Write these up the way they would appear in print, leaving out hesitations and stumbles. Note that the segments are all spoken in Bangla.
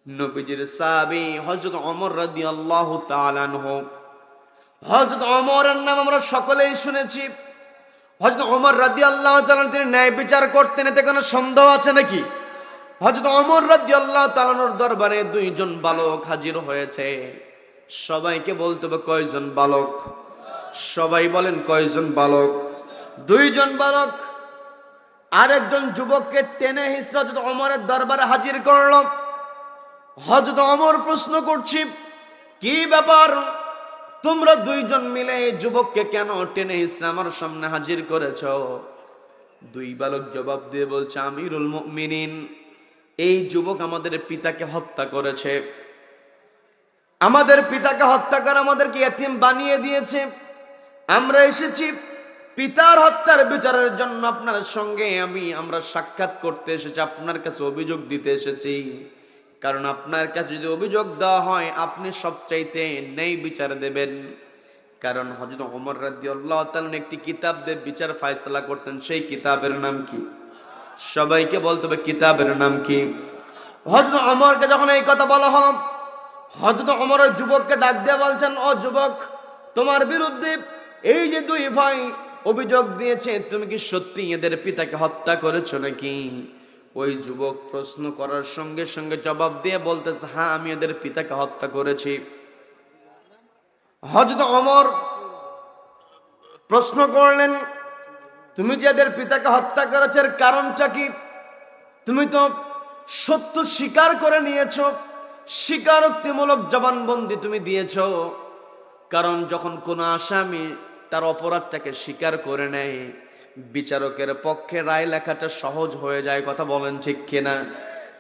নবীজির সাহাবী হযরত ওমর রাদিয়াল্লাহু তাআলা আনহু। হযরত ওমরের নাম আমরা সকলেই শুনেছি। হযরত ওমর রাদিয়াল্লাহু তাআলা তিনি ন্যায় বিচার করতেন, এতে কোনো সন্দেহ আছে নাকি? হযরত ওমর রাদিয়াল্লাহু তাআলার দরবারে দুইজন বালক হাজির হয়েছে। সবাইকে বলতে হবে কয়জন বালক? সবাই বলেন কয়জন বালক? দুইজন বালক আরেকজন যুবককে টেনে হিঁচড়ে হযরত ওমরের দরবারে হাজির করল। হযরত ওমর প্রশ্ন করছি, কি ব্যাপার, তোমরা দুইজন মিলে এই যুবককে কেন টেনে হিঁচড়ে আমার সামনে হাজির করেছো? দুই বালক জবাব দিয়ে বলছে, আমিরুল মুমিনিন, এই যুবক আমাদের পিতাকে হত্যা করেছে। আমাদের পিতাকে হত্যা করে আমাদেরকে এতিম বানিয়ে দিয়েছে। আমরা এসেছি পিতার হত্যার বিচারের জন্য আপনার সঙ্গে আমরা সাক্ষাৎ করতে এসেছি, আপনার কাছে অভিযোগ দিতে এসেছি। কারণ আপনার কাছে যদি অভিযোগ দেওয়া হয় আপনি সবচাইতে ন্যায় বিচার দেবেন। কারণ হযরত ওমর রাদিয়াল্লাহু তাআলা একটি কিতাব দিয়ে বিচার ফয়সালা করতেন। সেই কিতাবের নাম কি? সবাইকে বলতে হবে কিতাবের নাম কি? হযরত ওমরকে যখন এই কথা বলা হলো, হযরত ওমর ওই যুবককে ডাক দিয়ে বলছেন, ও যুবক, তোমার বিরুদ্ধে এই যে দুই ভাই অভিযোগ দিয়েছে, তুমি কি সত্যি এদের পিতাকে হত্যা করেছো নাকি? ওই যুবক প্রশ্ন করার সঙ্গে সঙ্গে জবাব দিয়ে বলতেছে, হ্যাঁ, আমি এদের পিতাকে হত্যা করেছি। হযরত ওমর প্রশ্ন করলেন, তুমি যে এদের পিতাকে হত্যা করেছো এর কারণটা কি? তুমি তো সত্য স্বীকার করে নিয়েছো, স্বীকারোক্তিমূলক জবানবন্দি তুমি দিয়েছো। কারণ যখন কোনো আসামি তার অপরাধটাকে স্বীকার করে নেয়, বিচারকের পক্ষে রায় লেখাটা সহজ হয়ে যায়। কথা বলেন ঠিক কিনা?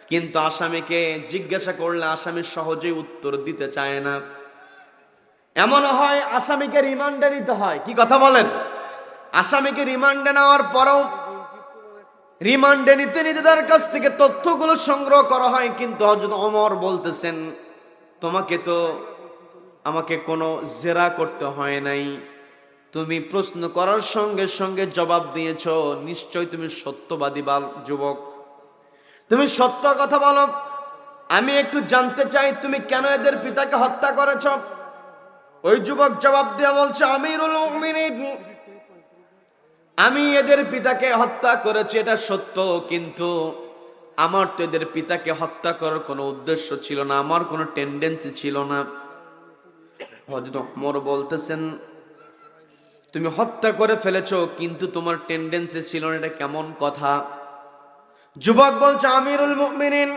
কিন্তু আসামিকে জিজ্ঞাসা করলে আসামি সহজেই উত্তর দিতে চায় না। এমন হয় আসামিকে রিমান্ডে নিতে হয়। কি কথা বলেন? আসামিকে রিমান্ডে নেওয়ার পরেও রিমান্ডে নিতে নিতে তার কাছ থেকে তথ্যগুলো সংগ্রহ করা হয়। কিন্তু হযরত ওমর বলতেছেন, তোমাকে তো আমাকে কোনো জেরা করতে হয় নাই, তুমি প্রশ্ন করার সঙ্গে সঙ্গে জবাব দিয়েছ, নিশ্চয় তুমি সত্যবাদী যুবক, তুমি সত্য কথা বলো। আমি একটু জানতে চাই তুমি কেন এদের পিতাকে হত্যা করেছ? ওই যুবক জবাব দিয়ে বলছে, আমিরুল মুমিনিন, আমি এদের পিতাকে হত্যা করেছি এটা সত্য, কিন্তু আমার তো এদের পিতাকে হত্যা করার কোনো উদ্দেশ্য ছিল না, আমার কোনো টেন্ডেন্সি ছিল না। হযরত ওমর বলতেছেন, তুমি হত্যা করে ফেলেছো কিন্তু তোমার টেন্ডেন্সি ছিল না, এটা কেমন কথা? যুবক বলছে, আমিরুল মুমিনিন,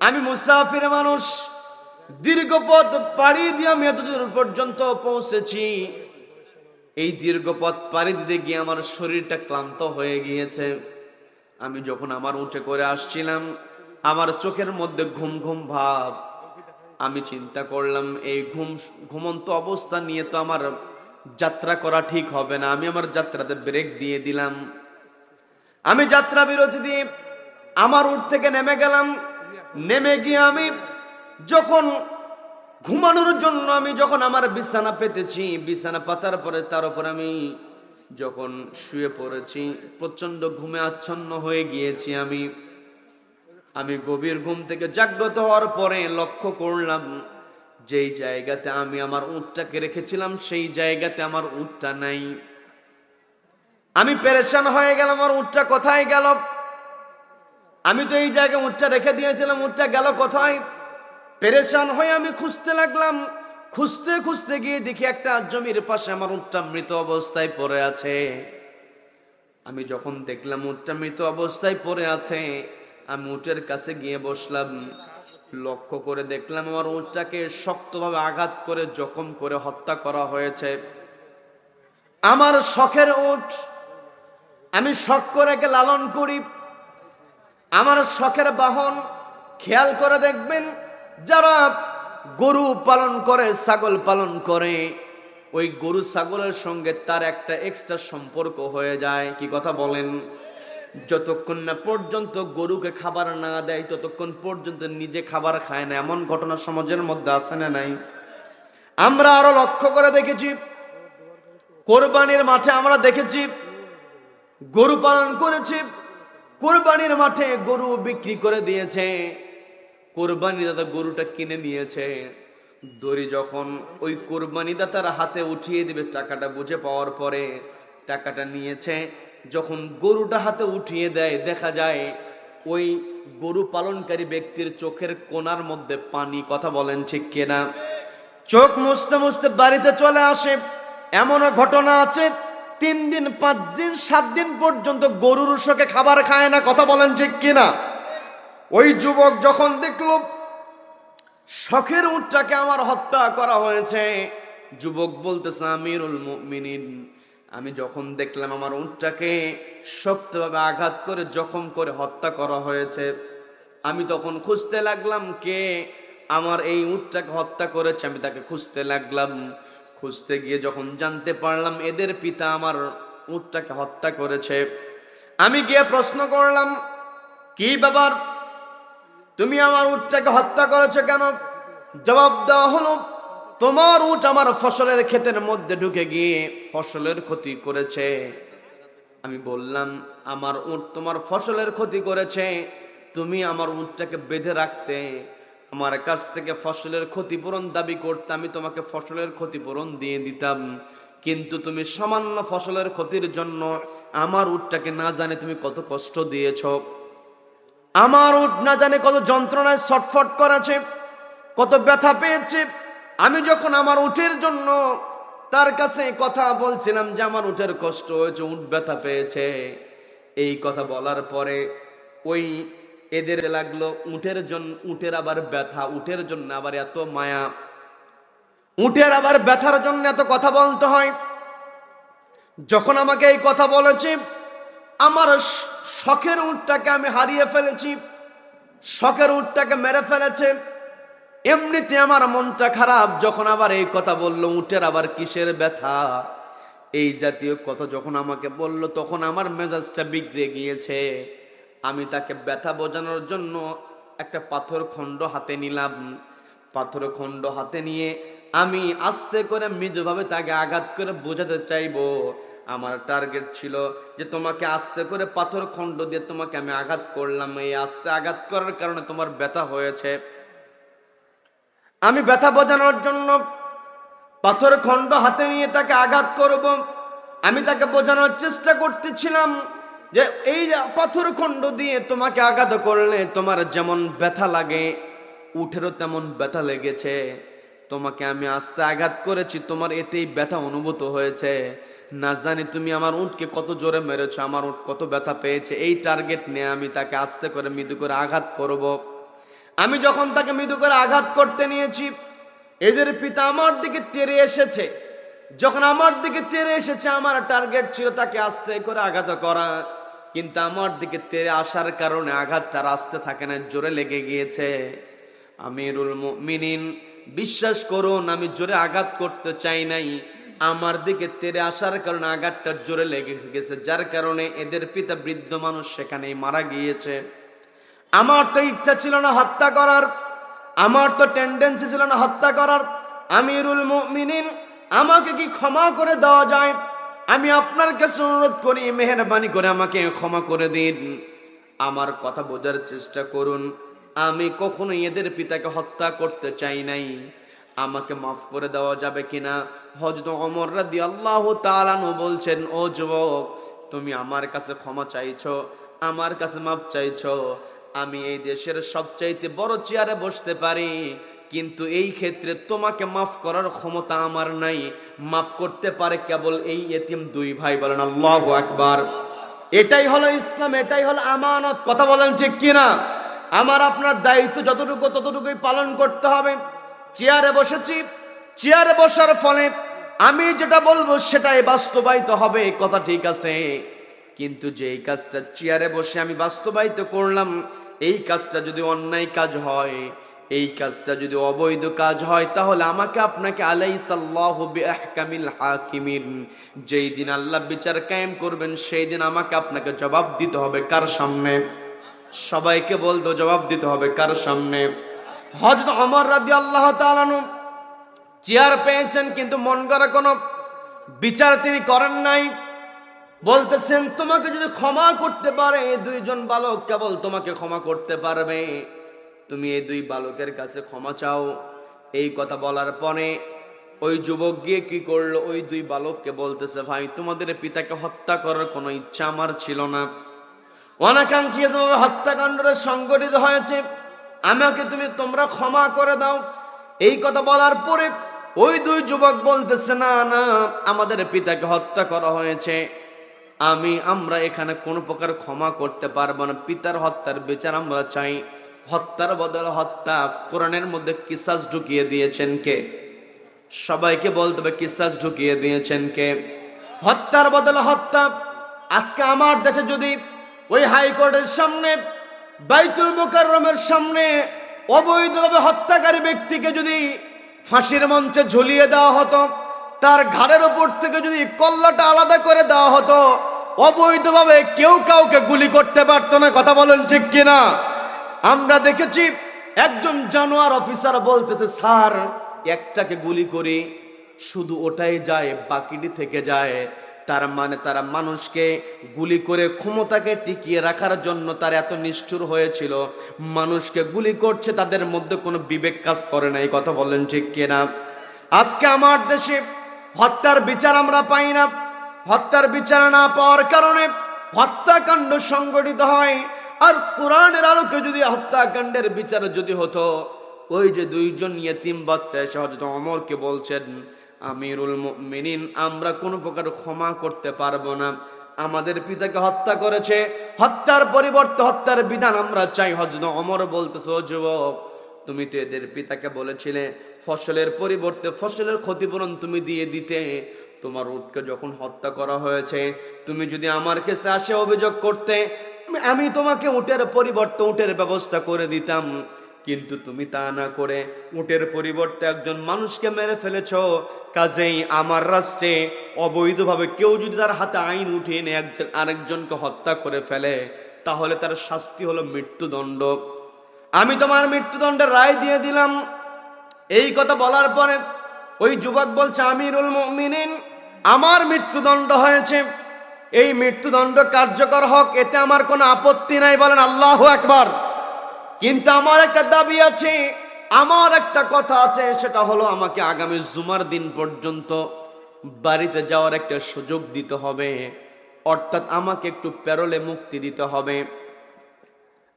আমি মুসাফির মানুষ, দীর্ঘ পথ পাড়ি দিয়ে আমি এতদূর পর্যন্ত পৌঁছেছি। এই দীর্ঘ পথ পাড়ি দিতে গিয়ে আমার শরীরটা ক্লান্ত হয়ে গিয়েছে। আমি যখন আমার উঠে করে আসছিলাম আমার চোখের মধ্যে ঘুম ঘুম ভাব। আমি চিন্তা করলাম এই ঘুমন্ত অবস্থা নিয়ে তো আমার যাত্রা করা ঠিক হবে না। আমি আমার যাত্রাতে ব্রেক দিয়ে দিলাম। আমি যাত্রা বিরতি দিয়ে আমার উট থেকে নেমে গেলাম। নেমে গিয়ে আমি যখন ঘুমানোর জন্য যখন আমার বিছানা পেতেছি, বিছানা পাতার পরে তার উপর আমি যখন শুয়ে পড়েছি, প্রচন্ড ঘুমে আচ্ছন্ন হয়ে গিয়েছি। আমি গভীর ঘুম থেকে জাগ্রত হওয়ার পরে লক্ষ্য করলাম যেই জায়গাতে আমি আমার উটটাকে রেখেছিলাম সেই জায়গাতে আমার উটটা নাই। আমি পেরেশান হয়ে গেলাম, আমার উটটা কোথায় গেল? আমি তো এই জায়গায় উটটা রেখে দিয়েছিলাম, উটটা গেল কোথায়? পেরেশান হয়ে আমি খুঁজতে লাগলাম। খুঁজতে খুঁজতে গিয়ে দেখি একটা জমির পাশে আমার উটটা মৃত অবস্থায় পড়ে আছে। আমি যখন দেখলাম উটটা মৃত অবস্থায় পড়ে আছে, আমি উটের কাছে গিয়ে বসলাম। লক্ষ্য করে দেখলাম আমার উটটাকে শক্তভাবে আঘাত করে জখম করে হত্যা করা হয়েছে। আমার শখের উট, আমি শখ করে একে লালন করি, আমার শখের বাহন। খেয়াল করে দেখবেন যারা গরু পালন করে, ছাগল পালন করে, ওই গরু ছাগলের সঙ্গে তার একটা এক্সট্রা সম্পর্ক হয়ে যায়। কি কথা বলেন? যতক্ষণ না পর্যন্ত গরুকে খাবার না দেয় ততক্ষণ পর্যন্ত নিজে খাবার খায় না। এমন ঘটনা সমাজের মধ্যে আছে না নাই? আমরা আরো লক্ষ্য করে দেখেছি, কোরবানির মাঠে আমরা দেখেছি গরু পালন করেছে, কোরবানির মাঠে গরু বিক্রি করে দিয়েছে। কোরবানি দাতা গরুটা কিনে নিয়েছে। দড়ি যখন ওই কোরবানি দাতার হাতে উঠিয়ে দিবে, টাকাটা বুঝে পাওয়ার পরে টাকাটা নিয়েছে, যখন গরুটা হাতে উঠিয়ে দেয় দেখা যায় ওই গরু পালনকারী ব্যক্তির চোখের কোণার মধ্যে পানি। কথা বলেন ঠিক কিনা? চোখ মুছতে মুছতে বাড়িতে চলে আসে। এমনও ঘটনা আছে 3 দিন 5 দিন 7 দিন পর্যন্ত গরুর শোকে খাবার খায় না। কথা বলেন ঠিক কিনা? ওই যুবক যখন দেখল শখের উটটাকে আমার হত্যা করা হয়েছে, যুবক বলতেছে, আমিরুল মুমিনিন, আমি যখন দেখলাম আমার উটটাকে শক্তভাবে আঘাত করে জখম করে হত্যা করা হয়েছে, আমি তখন খুঁজতে লাগলাম কে আমার এই উটটাকে হত্যা করেছে। আমি তাকে খুঁজতে লাগলাম। খুঁজতে গিয়ে যখন জানতে পারলাম এদের পিতা আমার উটটাকে হত্যা করেছে, আমি গিয়ে প্রশ্ন করলাম, কি ব্যাপার, তুমি আমার উটটাকে হত্যা করেছো কেন? জবাব দেওয়া হলো, তোমার উট আমার ফসলের ক্ষেতের মধ্যে ঢুকে গিয়ে ফসলের ক্ষতি করেছে। আমি বললাম, আমার উট তোমার ফসলের ক্ষতি করেছে, তুমি আমার উটটাকে বেঁধে রাখতে, আমার কাছ থেকে ফসলের ক্ষতিপূরণ দাবি করতে, আমি তোমাকে ফসলের ক্ষতিপূরণ দিয়ে দিতাম। কিন্তু তুমি সামান্য ফসলের ক্ষতির জন্য আমার উটটাকে না জানে তুমি কত কষ্ট দিয়েছ। আমার উট না জানে কত যন্ত্রণায় ছটফট করেছে, কত ব্যথা পেয়েছে। আমি যখন আমার উটের জন্য তার কাছে কথা বলছিলাম যে আমার উটের কষ্ট হয়েছে, উট ব্যথা পেয়েছে, এই কথা বলার পরে ওই এদের লাগলো উটের জন্য, উটের আবার ব্যথা, উটের জন্য আবার এত মায়া, উটের আবার ব্যথার জন্য এত কথা বলতে হয়। যখন আমাকে এই কথা বলেছে, আমার শখের উটটাকে আমি হারিয়ে ফেলেছি, শখের উটটাকে মেরে ফেলেছে, এমনিতে আমার মনটা খারাপ। যখন আবার এই কথা বলল, উটের আবার কিসের ব্যথা, এই জাতীয় কথা যখন আমাকে বলল, তখন আমার মেজাজটা বিগড়ে গিয়েছে। আমি তাকে ব্যথা বোঝানোর জন্য একটা পাথর খণ্ড হাতে নিলাম। পাথর খণ্ড হাতে নিয়ে আমি আস্তে করে মৃদুভাবে তাকে আঘাত করে বোঝাতে চাইবো। আমার টার্গেট ছিল যে তোমাকে আস্তে করে পাথর খণ্ড দিয়ে তোমাকে আমি আঘাত করলাম, এই আস্তে আঘাত করার কারণে তোমার ব্যথা হয়েছে। আমি ব্যথা বোঝানোর জন্য পাথর খণ্ড হাতে নিয়ে তাকে আঘাত করব। আমি তাকে বোঝানোর চেষ্টা করতেছিলাম যে এই পাথর খণ্ড দিয়ে তোমাকে আঘাত করলে তোমার যেমন ব্যথা লাগে, উঠেরও তেমন ব্যথা লেগেছে। তোমাকে আমি আস্তে আঘাত করেছি, তোমার এতেই ব্যথা অনুভূত হয়েছে। না জানি তুমি আমার উটকে কত জোরে মেরেছো, আমার উট কত ব্যথা পেয়েছে। এই টার্গেট নিয়ে আমি তাকে আস্তে করে মৃদু করে আঘাত করব। আমি যখন তাকে মৃদু করে আঘাত করতে নিয়েছি, এদের পিতা আমার দিকে তেড়ে এসেছে। যখন আমার দিকে তেড়ে এসেছে, আমার টার্গেট ছিল তাকে আস্তে করে আঘাত করা, কিন্তু আমার দিকে তেড়ে আসার কারণে আঘাতটা আস্তে থাকে না, জোরে লেগে গিয়েছে। আমিরুল মুমিনিন, বিশ্বাস করুন, আমি জোরে আঘাত করতে চাই নাই, আমার দিকে তেড়ে আসার কারণে আঘাতটা জোরে লেগে গেছে, যার কারণে এদের পিতা বৃদ্ধ মানুষ সেখানেই মারা গিয়েছে। আমার তো ইচ্ছা ছিল না হত্যা করার, আমার তো টেন্ডেন্সি ছিল না হত্যা করার। আমিরুল মুমিনিন, আমাকে কি ক্ষমা করে দেওয়া যায়? আমি আপনার কাছে অনুরোধ করি, মেহেরবানি করে আমাকে ক্ষমা করে দিন। আমার কথা বোঝার চেষ্টা করুন, আমি কখনোই এদের পিতাকে হত্যা করতে চাই নাই, আমাকে মাফ করে দেওয়া যাবে কিনা? হযরত ওমর রাদিয়াল্লাহু তাআলা আনহু বলছেন, ও যুবক, তুমি আমার কাছে ক্ষমা চাইছো, আমার কাছে মাফ চাইছো, আমি এই দেশের সবচাইতে বড় চেয়ারে বসতে পারি, কিন্তু এই ক্ষেত্রে তোমাকে মাফ করার ক্ষমতা আমার নাই। মাফ করতে পারে কেবল এই এতিম 2 ভাই। বলেন আল্লাহু আকবার। এটাই হলো ইসলাম, এটাই হলো আমানত। কথা বলেন ঠিক কিনা? আমার আপনার দায়িত্ব যতটুকু ততটুকুই পালন করতে হবে। চেয়ারে বসেছি, চেয়ারে বসার ফলে আমি যেটা বলবো সেটাই বাস্তবায়িত হবে, কথা ঠিক আছে। কিন্তু যেই কাজটা চেয়ারে বসে আমি বাস্তবায়িত করলাম, এই কাজটা যদি অন্যায় কাজ হয়, এই কাজটা যদি অবৈধ কাজ হয়, তাহলে আমাকে আপনাকে আলাইসাল্লাহু বিআহকামিল হাকিমিন, যেই দিন আল্লাহ বিচার কায়েম করবেন, সেই দিন আমাকে আপনাকে জবাব দিতে হবে। কার সামনে? সবাইকে বলতো জবাব দিতে হবে কার সামনে? হযরত ওমর রাদিয়াল্লাহু তাআলা আনহু চেয়ার পেয়েছেন, কিন্তু মন করা কোনো বিচার তিনি করেন নাই। বলতেছেন, তোমাকে যদি ক্ষমা করতে পারে, 2 জন বালক কেবল তোমাকে ক্ষমা করতে পারবে। তুমি এই দুই বালকের কাছে ক্ষমা চাও। এই কথা বলার পরে ওই যুবক গিয়ে কি করলো, ওই দুই বালককে বলতেছে, ভাই তোমাদের পিতাকে হত্যা করার কোনো ইচ্ছা আমার ছিল না, অনাকাঙ্ক্ষিতভাবে হত্যাকাণ্ডটা সংঘটিত হয়েছে, আমাকে তোমরা ক্ষমা করে দাও। এই কথা বলার পরে ওই দুই যুবক বলতেছে, না না, আমাদের পিতাকে হত্যা করা হয়েছে, আমরা এখানে কোনো প্রকার ক্ষমা করতে পারবো না, পিতার হত্যার বিচার আমরা চাই। হত্যার বদলে হত্যা, কোরআনের মধ্যে কিসাস ঢুকিয়ে দিয়েছেন কে? সবাইকে বলতে হবে, কিসাস ঢুকিয়ে দিয়েছেন কে? হত্যার বদলে হত্যা। আজকে আমার দেশে যদি ওই হাইকোর্টের সামনে, বাইতুল মুকাররমের সামনে অবৈধভাবে হত্যাকারী ব্যক্তিকে যদি ফাঁসির মঞ্চে ঝুলিয়ে দেওয়া হতো, তার ঘাড়ের উপর থেকে যদি কল্লাটা আলাদা করে দেওয়া হতো, অবৈধভাবে কেউ কাউকে গুলি করতে পারতো না। কথা বলেন ঠিক কিনা? আমরা দেখেছি একজন জানোয়ার অফিসার বলতেছে, স্যার একটাকে গুলি করি, শুধু ওটাই যায়, বাকিটি থেকে যায়। তার মানে তারা মানুষকে গুলি করে ক্ষমতাকে টিকিয়ে রাখার জন্য তার এত নিষ্ঠুর হয়েছিল। মানুষকে গুলি করছে, তাদের মধ্যে কোনো বিবেক কাজ করে না। এই কথা বলেন ঠিক কিনা? আজকে আমার দেশে হত্যার বিচার আমরা পাই না। হত্যার বিচার না পাওয়ার কারণে হত্যাকাণ্ড সংঘটিত হয়। আর কোরআনের আলোকে যদি হত্যাকাণ্ডের বিচার যদি হতো, ওই যে দুইজন ইয়েতিম বাচ্চা এসে হযরত ওমরকে বলছেন, আমিরুল মুমিনিন, আমরা কোনো প্রকার ক্ষমা করতে পারবো না, আমাদের পিতাকে হত্যা করেছে, হত্যার পরিবর্তে হত্যার বিধান আমরা চাই। হযরত ওমর বলতেছে, ও যুবক, তুমি তো এদের পিতাকে বলেছিলে ফসলের পরিবর্তে ফসলের ক্ষতিপূরণ তুমি দিয়ে দিতে। তোমার উটকে যখন হত্যা করা হয়েছে, তুমি যদি আমার কাছে আসে অভিযোগ করতে, আমি তোমাকে উটের পরিবর্তে উটের ব্যবস্থা করে দিতাম। কিন্তু তুমি তা না করে উটের পরিবর্তে একজন মানুষকে মেরে ফেলেছ। কাজেই আমার রাষ্ট্রে অবৈধভাবে কেউ যদি তার হাতে আইন উঠিয়ে এনে আরেকজনকে হত্যা করে ফেলে, তাহলে তার শাস্তি হলো মৃত্যুদণ্ড। আমি তোমার মৃত্যুদণ্ডের রায় দিয়ে দিলাম। এই কথা বলার পরে ওই যুবক বলছে, আমিরুল মুমিনিন, আমার মৃত্যুদণ্ড হয়েছে, এই মৃত্যুদণ্ড কার্যকর হোক, এতে আমার কোনো আপত্তি নাই। বলেন আল্লাহু আকবার। কিন্তু আমার একটা দাবি আছে, আমার একটা কথা আছে, সেটা হলো আমাকে আগামী জুমার দিন পর্যন্ত বাড়িতে যাওয়ার একটা সুযোগ দিতে হবে। অর্থাৎ আমাকে একটু প্যারোলে মুক্তি দিতে হবে,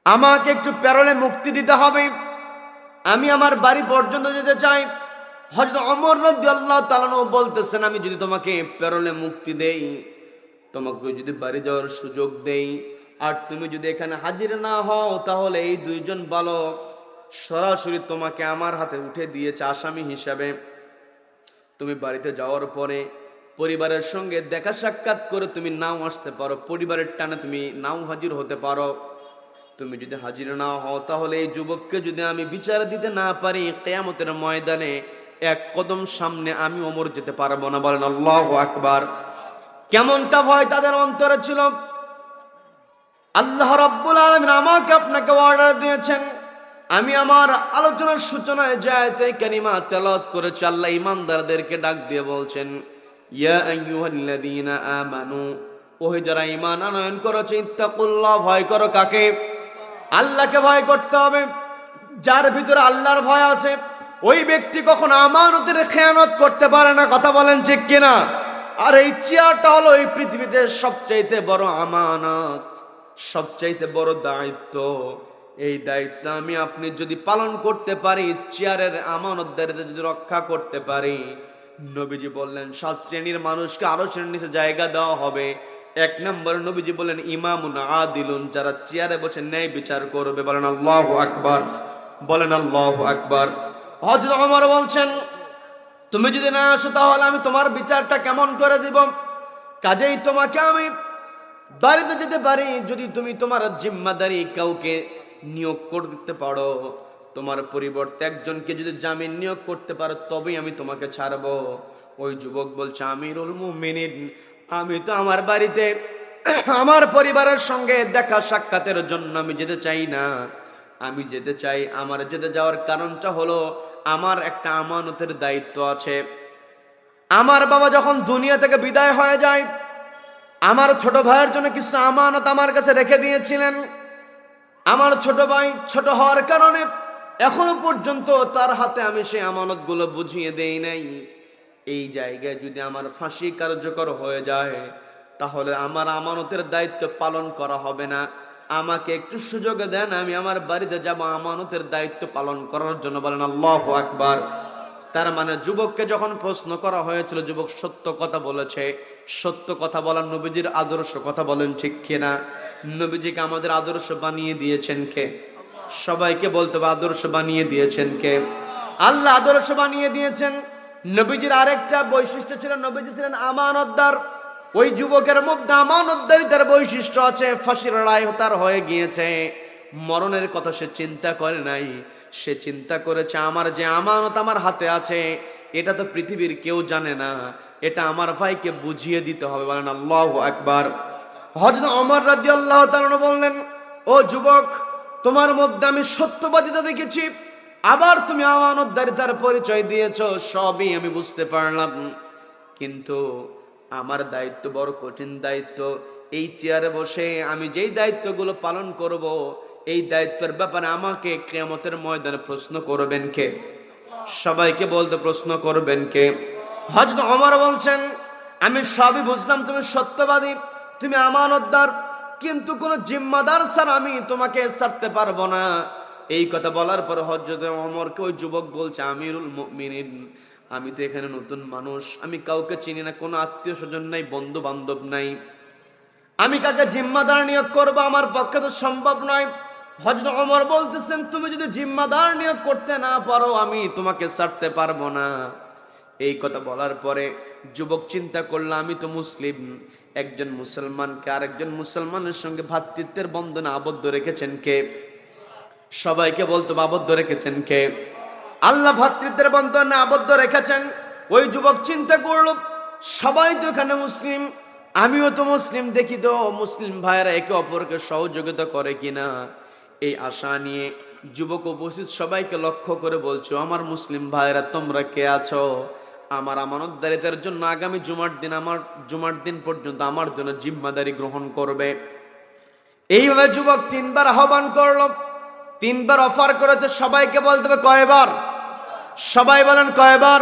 আমাকে একটু প্যারোলে মুক্তি দিতে হবে। আমি আমার বাড়ি পর্যন্ত যেতে চাই। হযরত ওমর রাদিয়াল্লাহু তাআলা বলতেছেন, আমি যদি তোমাকে প্যারোলে মুক্তি দেই, তোমাকে যদি বাড়ি যাওয়ার সুযোগ দেই, আর তুমি যদি এখানে হাজির না হও, তাহলে এই দুইজন বালক সরাসরি তোমাকে আমার হাতে উঠে দিয়েছে আসামি হিসাবে। তুমি বাড়িতে যাওয়ার পরে পরিবারের সঙ্গে দেখা সাক্ষাৎ করে তুমি নাও আসতে পারো, পরিবারের টানে তুমি নাও হাজির হতে পারো। তুমি যদি হাজির না হও, তাহলে এই যুবককে যদি আমি বিচার দিতে না পারি, কিয়ামতের ময়দানে এক কদম সামনে আমি ওমর যেতে পারবো না। বলেন আল্লাহু আকবার। কেমনটা ভয় তাদের অন্তরে ছিল! আল্লাহ রাব্বুল আলামিন আমাকে আপনাকে অর্ডার দিয়েছেন, আমি আমার আলোচনার সূচনায় যে আয়াতে কারিমা তেলাওয়াত করেছি, আল্লাহ ঈমানদারদেরকে ডাক দিয়ে বলছেন, ইয়া আইয়ুহাল্লাযীনা আমানু, ওহে যারা ঈমান আনয়ন করেছে, ইত্তাকুল্লাহ, ভয় করো কাকে? আল্লাহকে ভয় করতে হবে। যার ভিতরে আল্লাহর ভয় আছে, ওই ব্যক্তি কখনো আমানতের খেয়ানত করতে পারে না। কথা বলেন ঠিক কিনা? আর এই চেয়ারটা হলো এই পৃথিবীতে সবচাইতে বড় আমানত, সবচাইতে বড় দায়িত্ব। এই দায়িত্ব আমি আপনি যদি পালন করতে পারি, চেয়ারের আমানতদারিতা যদি রক্ষা করতে পারি, নবীজি বললেন 7 শ্রেণীর মানুষকে আরশের নিচে জায়গা দেওয়া হবে। 1 নম্বর নবীজি বললেন ইমামুন আদিলুন, যারা চেয়ারে বসে ন্যায় বিচার করবে। বলেন আল্লাহু আকবার। বলেন আল্লাহু আকবার। হযরত ওমর বলছেন, তুমি যদি না আসো, তাহলে আমি তোমার বিচারটা কেমন করে দিব? কাজেই তোমাকে আমি বাড়িতে যেতে পারি যদি তুমি তোমার জিম্মাদারি কাউকে নিয়োগ করতে পারো, তোমার পরিবর্তে একজনকে যদি জামিন নিয়োগ করতে পারো, তবেই আমি তোমাকে ছাড়বো। ওই যুবক বলছে, আমিরুল মুমিনিন, আমি তো আমার বাড়িতে আমার পরিবারের সঙ্গে দেখা সাক্ষাতের জন্য আমি যেতে চাই না। আমি যেতে চাই, আমার যেতে যাওয়ার কারণটা হলো আমার একটা আমানতের দায়িত্ব আছে। আমার বাবা যখন দুনিয়া থেকে বিদায় হয়ে যায়, আমার ছোট ভাইয়ের জন্য কিছু আমানত আমার কাছে রেখে দিয়েছিলেন। আমার ছোট ভাই ছোট হওয়ার কারণে এখনো পর্যন্ত তার হাতে আমি সেই আমানতগুলো বুঝিয়ে দেই নাই। এই জায়গায় যদি আমার ফাঁসি কার্যকর হয়ে যায়, তাহলে আমার আমানতের দায়িত্ব পালন করা হবে না। আমাকে একটু সুযোগ দেন, আমি আমার বাড়িতে যাব আমানতের দায়িত্ব পালন করার জন্য। বলেন আল্লাহু আকবার। তার মানে যুবককে যখন প্রশ্ন করা হয়েছিল, যুবক সত্য কথা বলেছে। সত্য কথা বলার নবীজির আদর্শ, কথা বলেন ঠিক কিনা? নবীজিকে আমাদের আদর্শ বানিয়ে দিয়েছেন কে? সবাইকে বলতে হবে, আদর্শ বানিয়ে দিয়েছেন কে? আল্লাহ আদর্শ বানিয়ে দিয়েছেন। নবীজির আরেকটা বৈশিষ্ট্য ছিল, নবীজি ছিলেন আমানতদার। ওই যুবকের মধ্যে আমানতদারিতার বৈশিষ্ট্য আছে। ফাঁসির রায় তার হয়ে গিয়েছে, মরণের কথা সে চিন্তা করে নাই। সে চিন্তা করেছে, আমার যে আমানত আমার হাতে আছে, এটা তো পৃথিবীর কেউ জানে না, এটা আমার ভাইকে বুঝিয়ে দিতে হবে। বলেন আল্লাহু আকবার। হযরত ওমর রাদিয়াল্লাহু তাআলা বললেন, ও যুবক, তোমার মধ্যে আমি সত্যবাদিতা দেখেছি, আবার তুমি আমানতদারিতার পরিচয় দিয়েছো, সবই আমি বুঝতে পারলাম। কিন্তু আমার দায়িত্ব বড় কঠিন দায়িত্ব। এই চেয়ারে বসে আমি যেই দায়িত্বগুলো পালন করব, এই দায়িত্বের ব্যাপারে আমাকে কিয়ামতের ময়দানে প্রশ্ন করবেন কে? সবাইকে বলতে, প্রশ্ন করবেন কে? হযরত ওমর বলছেন, আমি সবই বুঝলাম, তুমি সত্যবাদী, তুমি আমানতদার, কিন্তু কোন জিম্মাদার ছাড়া আমি তোমাকে ছাড়তে পারবো না। এই কথা বলার পর হযরত ওমরকে ওই যুবক বলছে, আমিরুল মুমিনিন, আমি তো এখানে নতুন মানুষ, আমি কাউকে চিনি না, কোনো আত্মীয় স্বজন নাই, বন্ধু বান্ধব নাই, আমি কাকে জিম্মাদার নিয়োগ করবো? আমার পক্ষে তো সম্ভব নয়। হযরত ওমর বলতেছেন, তুমি যদি জিম্মাদার নিয়োগ করতে না পারো, আমি তোমাকে ছাড়তে পারবো না। এই কথা বলার পরে যুবক চিন্তা করলো, আমি তো মুসলিম, একজন মুসলমানকে আরেকজন মুসলমানের সঙ্গে ভ্রাতৃত্বের বন্ধনে আবদ্ধ রেখেছেন কে? সবাইকে বলতো, আবদ্ধ রেখেছেন কে? আল্লাহ ভ্রাতৃত্বের বন্ধনে আবদ্ধ রেখেছেন। ওই যুবক চিন্তা করলো, সবাই তো এখানে মুসলিম, আমিও তো মুসলিম, দেখি তো মুসলিম ভাইয়েরা একে অপরকে সহযোগিতা করে কিনা। এই আশা নিয়ে যুবক উপস্থিত সবাইকে লক্ষ্য করে বলছো, আমার মুসলিম ভাইয়েরা তোমরা কে আছো? আমার আমানতদারিতার জন্য আগামী জুমার দিন পর্যন্ত আমার জন্য জিম্মাদারি গ্রহণ করবে। এইভাবে যুবক তিনবার আহ্বান করলো, তিনবার অফার করেছে। সবাইকে বলতে হবে কয়বার? সবাই বলেন কয়বার?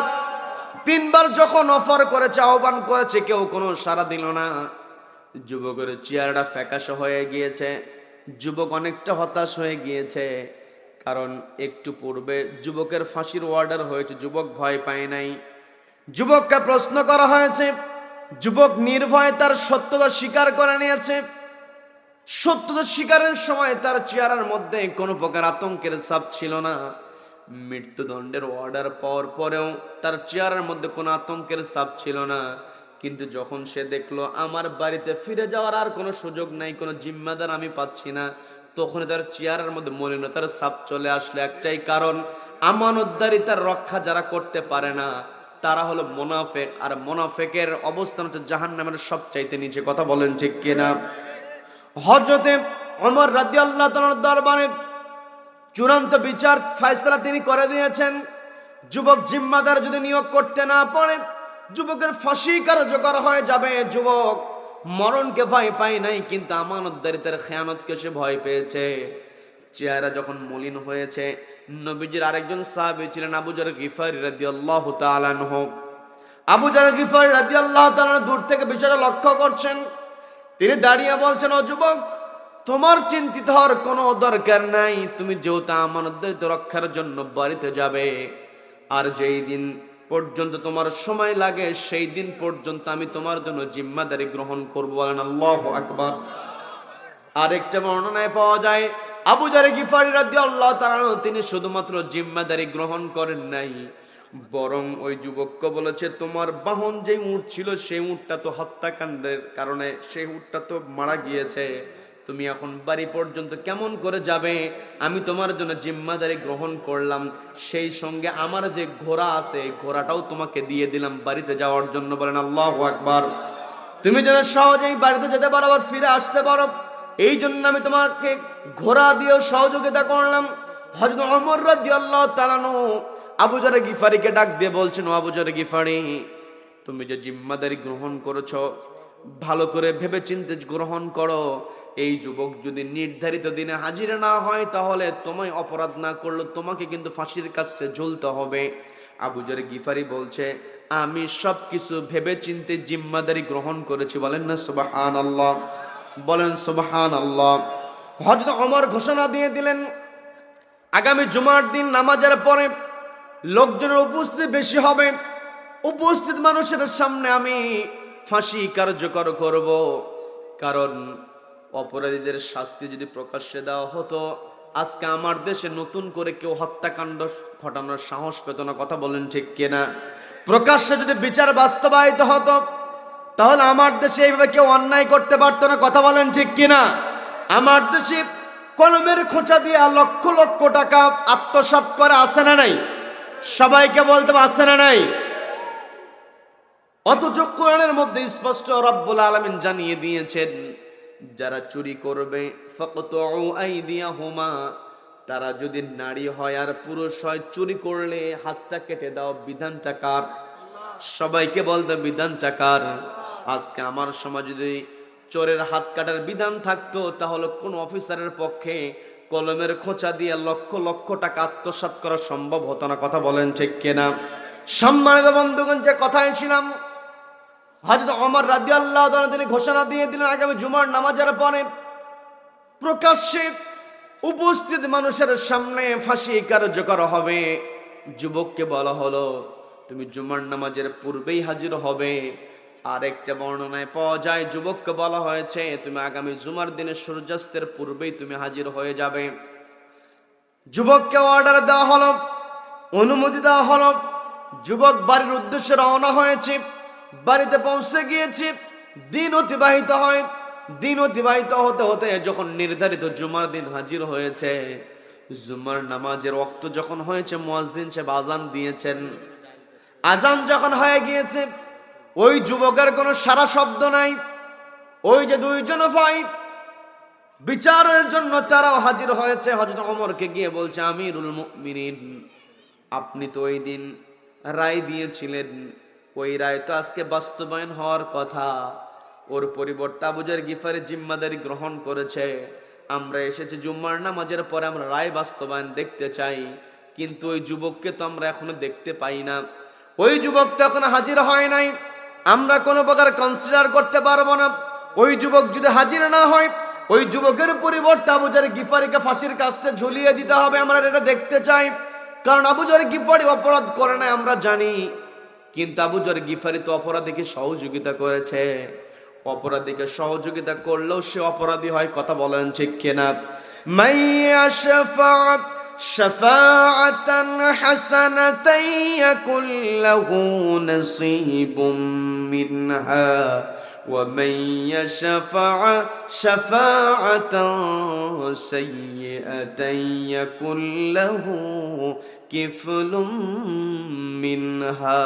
তিনবার যখন অফার করেছে, আহ্বান করেছে, কেউ কোনো সাড়া দিল না। যুবকের চেহারাটা ফ্যাকাশে হয়ে গিয়েছে, যুবক অনেকটা হতাশ হয়ে গিয়েছে। কারণ একটু পূর্বে যুবকের ফাঁসির অর্ডার হয়েছে, যুবক ভয় পায় নাই। যুবককে প্রশ্ন করা হয়েছে, যুবক নির্ভয়ে তার সত্যতা স্বীকার করে নিয়েছে। সত্যতা স্বীকারের সময় তার চেহারার মধ্যে কোনো প্রকার আতঙ্কের ছাপ ছিল না। মৃত্যুদণ্ডের অর্ডার পাওয়ার পরেও তার চেহারার মধ্যে কোনো আতঙ্কের ছাপ ছিল না। কিন্তু যখন সে দেখলো আমার বাড়িতে ফিরে যাওয়ার আর কোনো সুযোগ নাই, কোনো জিম্মাদার আমি পাচ্ছি না, তখন তার চেহারার মধ্যে মলিনতার ছাপ চলে আসলো। একটাই কারণ, আমানতদারিতার রক্ষা যারা করতে পারে না তারা হলো মুনাফিক, আর মুনাফিকের অবস্থান হচ্ছে জাহান্নামের সবচাইতে নিচে। কথা বলেন ঠিক কিনা? হযরতে ওমর রাদিয়াল্লাহু তাআলার দরবারে চূড়ান্ত বিচার ফয়সালা তিনি করে দিয়েছেন। যুবক জিম্মাদার যদি নিয়োগ করতে না পারে, যুবকের ফাঁসি কার্যকর হয়ে যাবে। যুবক মরণকে ভয় পায় নাই, কিন্তু আমানতদারিতার খেয়ানতকে সে ভয় পেয়েছে। চেহারা যখন মলিন হয়েছে, নবীজির আরেকজন সাহাবী ছিলেন আবু যর গিফারী রাদিয়াল্লাহু তাআলা আনহু। আবু যর গিফারী রাদিয়াল্লাহু তাআলা দূর থেকে বিষয়টা লক্ষ্য করছেন। তিনি দাঁড়িয়ে বলছেন, ও যুবক, তোমার চিন্তিত হওয়ার কোনো দরকার নাই। তুমি যেহেতু আমানতদারিতা রক্ষার জন্য বাড়িতে যাবে, আর যেই দিন পর্যন্ত তোমার সময় লাগে সেই দিন পর্যন্ত আমি তোমার জন্য জিম্মাদারি গ্রহণ করব। বলেন আল্লাহু আকবার। আরেকটা বর্ণনায় পাওয়া যায়, আবু যর গিফারী রাদিয়াল্লাহু তাআলা তিনি শুধুমাত্র জিম্মাদারি গ্রহণ করেন নাই, বরং ওই যুবককে বলেছে, তোমার বাহন যে উট ছিল সেই উটটা তো হত্যাকাণ্ডের কারণে সেই উটটা তো মারা গিয়েছে, তুমি এখন বাড়ি পর্যন্ত কেমন করে যাবে? আমি তোমার জন্য জিম্মাদারি গ্রহণ করলাম, সেই সঙ্গে আমার যে ঘোড়া আছে এই ঘোড়াটাও তোমাকে দিয়ে দিলাম বাড়িতে যাওয়ার জন্য। বলেন আল্লাহু আকবার। তুমি যেন সহজেই বাড়িতে যেতে পারো, আবার ফিরে আসতে পারো, এই জন্য আমি তোমাকে ঘোড়া দিয়েও সহযোগিতা করলাম। হযরত ওমর রাদিয়াল্লাহু তাআলা আবু যর গিফারীকে ডাক দিয়ে বলছেন, ও আবু যর গিফারী, তুমি যে জিম্মাদারি গ্রহণ করেছো ভালো করে ভেবে চিন্তে গ্রহণ করো। এই যুবক যদি নির্ধারিত দিনে হাজির না হয় তাহলে তোমায় অপরাধ না করলে তোমাকে কিন্তু ফাঁসির কাছে ঝুলতে হবে। আবু যর গিফারি বলছে, আমি সবকিছু ভেবে চিন্তে জিম্মাদারি গ্রহণ করেছি। বলেন না সুবহানাল্লাহ, বলেন সুবহানাল্লাহ। হযরত ওমর ঘোষণা দিয়ে দিলেন, আগামী জুমার দিন নামাজের পরে লোকজনের উপস্থিতি বেশি হবে, উপস্থিত মানুষের সামনে আমি ফাঁসি কার্যকর করব। কারণ অপরাধীদের শাস্তি যদি প্রকাশ্যে দেওয়া হতো, আজকে আমার দেশে নতুন করে কেউ হত্যাকাণ্ড ঘটানোর সাহস পেত না। কথা বলেন ঠিক কিনা? প্রকাশ্যে যদি বিচার বাস্তবায়িত হতো তাহলে আমার দেশে এইভাবে কেউ অন্যায় করতে পারতো না। কথা বলেন ঠিক কিনা? আমার দেশে কলমের খোঁচা দিয়ে লক্ষ লক্ষ টাকা আত্মসাৎ করে আছে না নাই? সবাইকে বলতে আছে না নাই? অথচ কোরআনের মধ্যে স্পষ্ট রব্বুল আলামিন জানিয়ে দিয়েছেন, যারা চুরি করবে ফাকতুউ আইদিয়াহুমা, তারা যদি নারী হয় আর পুরুষ হয়, চুরি করলে হাতটা কেটে দাও। বিধানটা কার? সবাইকে বলতে বিধানটা কার? আজকে আমার সমাজ যদি চোরের হাত কাটার বিধান থাকতো তাহলে কোন অফিসারের পক্ষে কলমের খোঁচা দিয়ে লক্ষ লক্ষ টাকা আত্মসাৎ করা সম্ভব হতো না। কথা বলেন ঠিক কিনা? সম্মানিত বন্ধুগণ, যে কথায় ছিলাম, হযরত ওমর রাদিয়াল্লাহু তাআলা তিনি ঘোষণা দিয়ে দিলেন, আগামী জুমার নামাজের পরে প্রকাশ্যে উপস্থিত মানুষের সামনে ফাঁসি কার্যকর হবে। যুবককে বলা হলো, তুমি জুমার নামাজের পূর্বেই হাজির হবে। আর একটা বর্ণনায় পাওয়া যায় যুবককে বলা হয়েছে, তুমি আগামী জুমার দিনে সূর্যাস্তের পূর্বেই তুমি হাজির হয়ে যাবে। যুবককে অর্ডার দেওয়া হলো, অনুমতি দেওয়া হলো। যুবক বাড়ির উদ্দেশ্যে রওনা হয়েছে। বাড়িতে পৌঁছে গিয়েছে, দিন অতিবাহিত হয়। দিন অতিবাহিত হতে হতে যখন নির্ধারিত জুমার দিন হাজির হয়েছে, জুমার নামাজের ওয়াক্ত যখন হয়েছে, মুয়াজ্জিন সাহেব আযান দিয়েছেন। আযান যখন হয়ে গিয়েছে, ওই যুবকের কোনো সারা শব্দ নাই। ওই যে দুইজন ভাই বিচারের জন্য তারাও হাজির হয়েছে। হযরত ওমরকে গিয়ে বলছে, আমিরুল মুমিনিন, আপনি তো ওই দিন রায় দিয়েছিলেন, ওই রায় তো আজকে বাস্তবায়ন হওয়ার কথা। ওর পরিবর্তে আবু যর গিফারি জিম্মাদারি গ্রহণ করেছে। আমরা এসেছি জুম্মার নামাজের পরে, আমরা রায় বাস্তবায়ন দেখতে চাই, কিন্তু ওই যুবককে তো আমরা এখনো দেখতে পাই না। ওই যুবক তো এখনো হাজির হয় নাই, আমরা কোনো প্রকার কনসিডার করতে পারবো না। ওই যুবক যদি হাজির না হয়, ওই যুবকের পরিবর্তে আবু যর গিফারিকে ফাঁসির কাস্টে ঝুলিয়ে দিতে হবে। আমরা এটা দেখতে চাই, কারণ আবু যর গিফারি অপরাধ করে না আমরা জানি, কিন্তু আবু যর গিফারি তো অপরাধীকে সহযোগিতা করেছে। অপরাধীকে সহযোগিতা করলেও সে অপরাধী হয়। কথা বলেন ঠিক কিনা? মাইয়া শাফাআত শাফাআতান হাসানাতান ইয়াকুল লাহু নাসীবুম মিনহা ওয়া মাইয়া শাফাআ শাফাআতান সাইয়্যাতান ইয়াকুল লাহু কিফলুম মিনহা।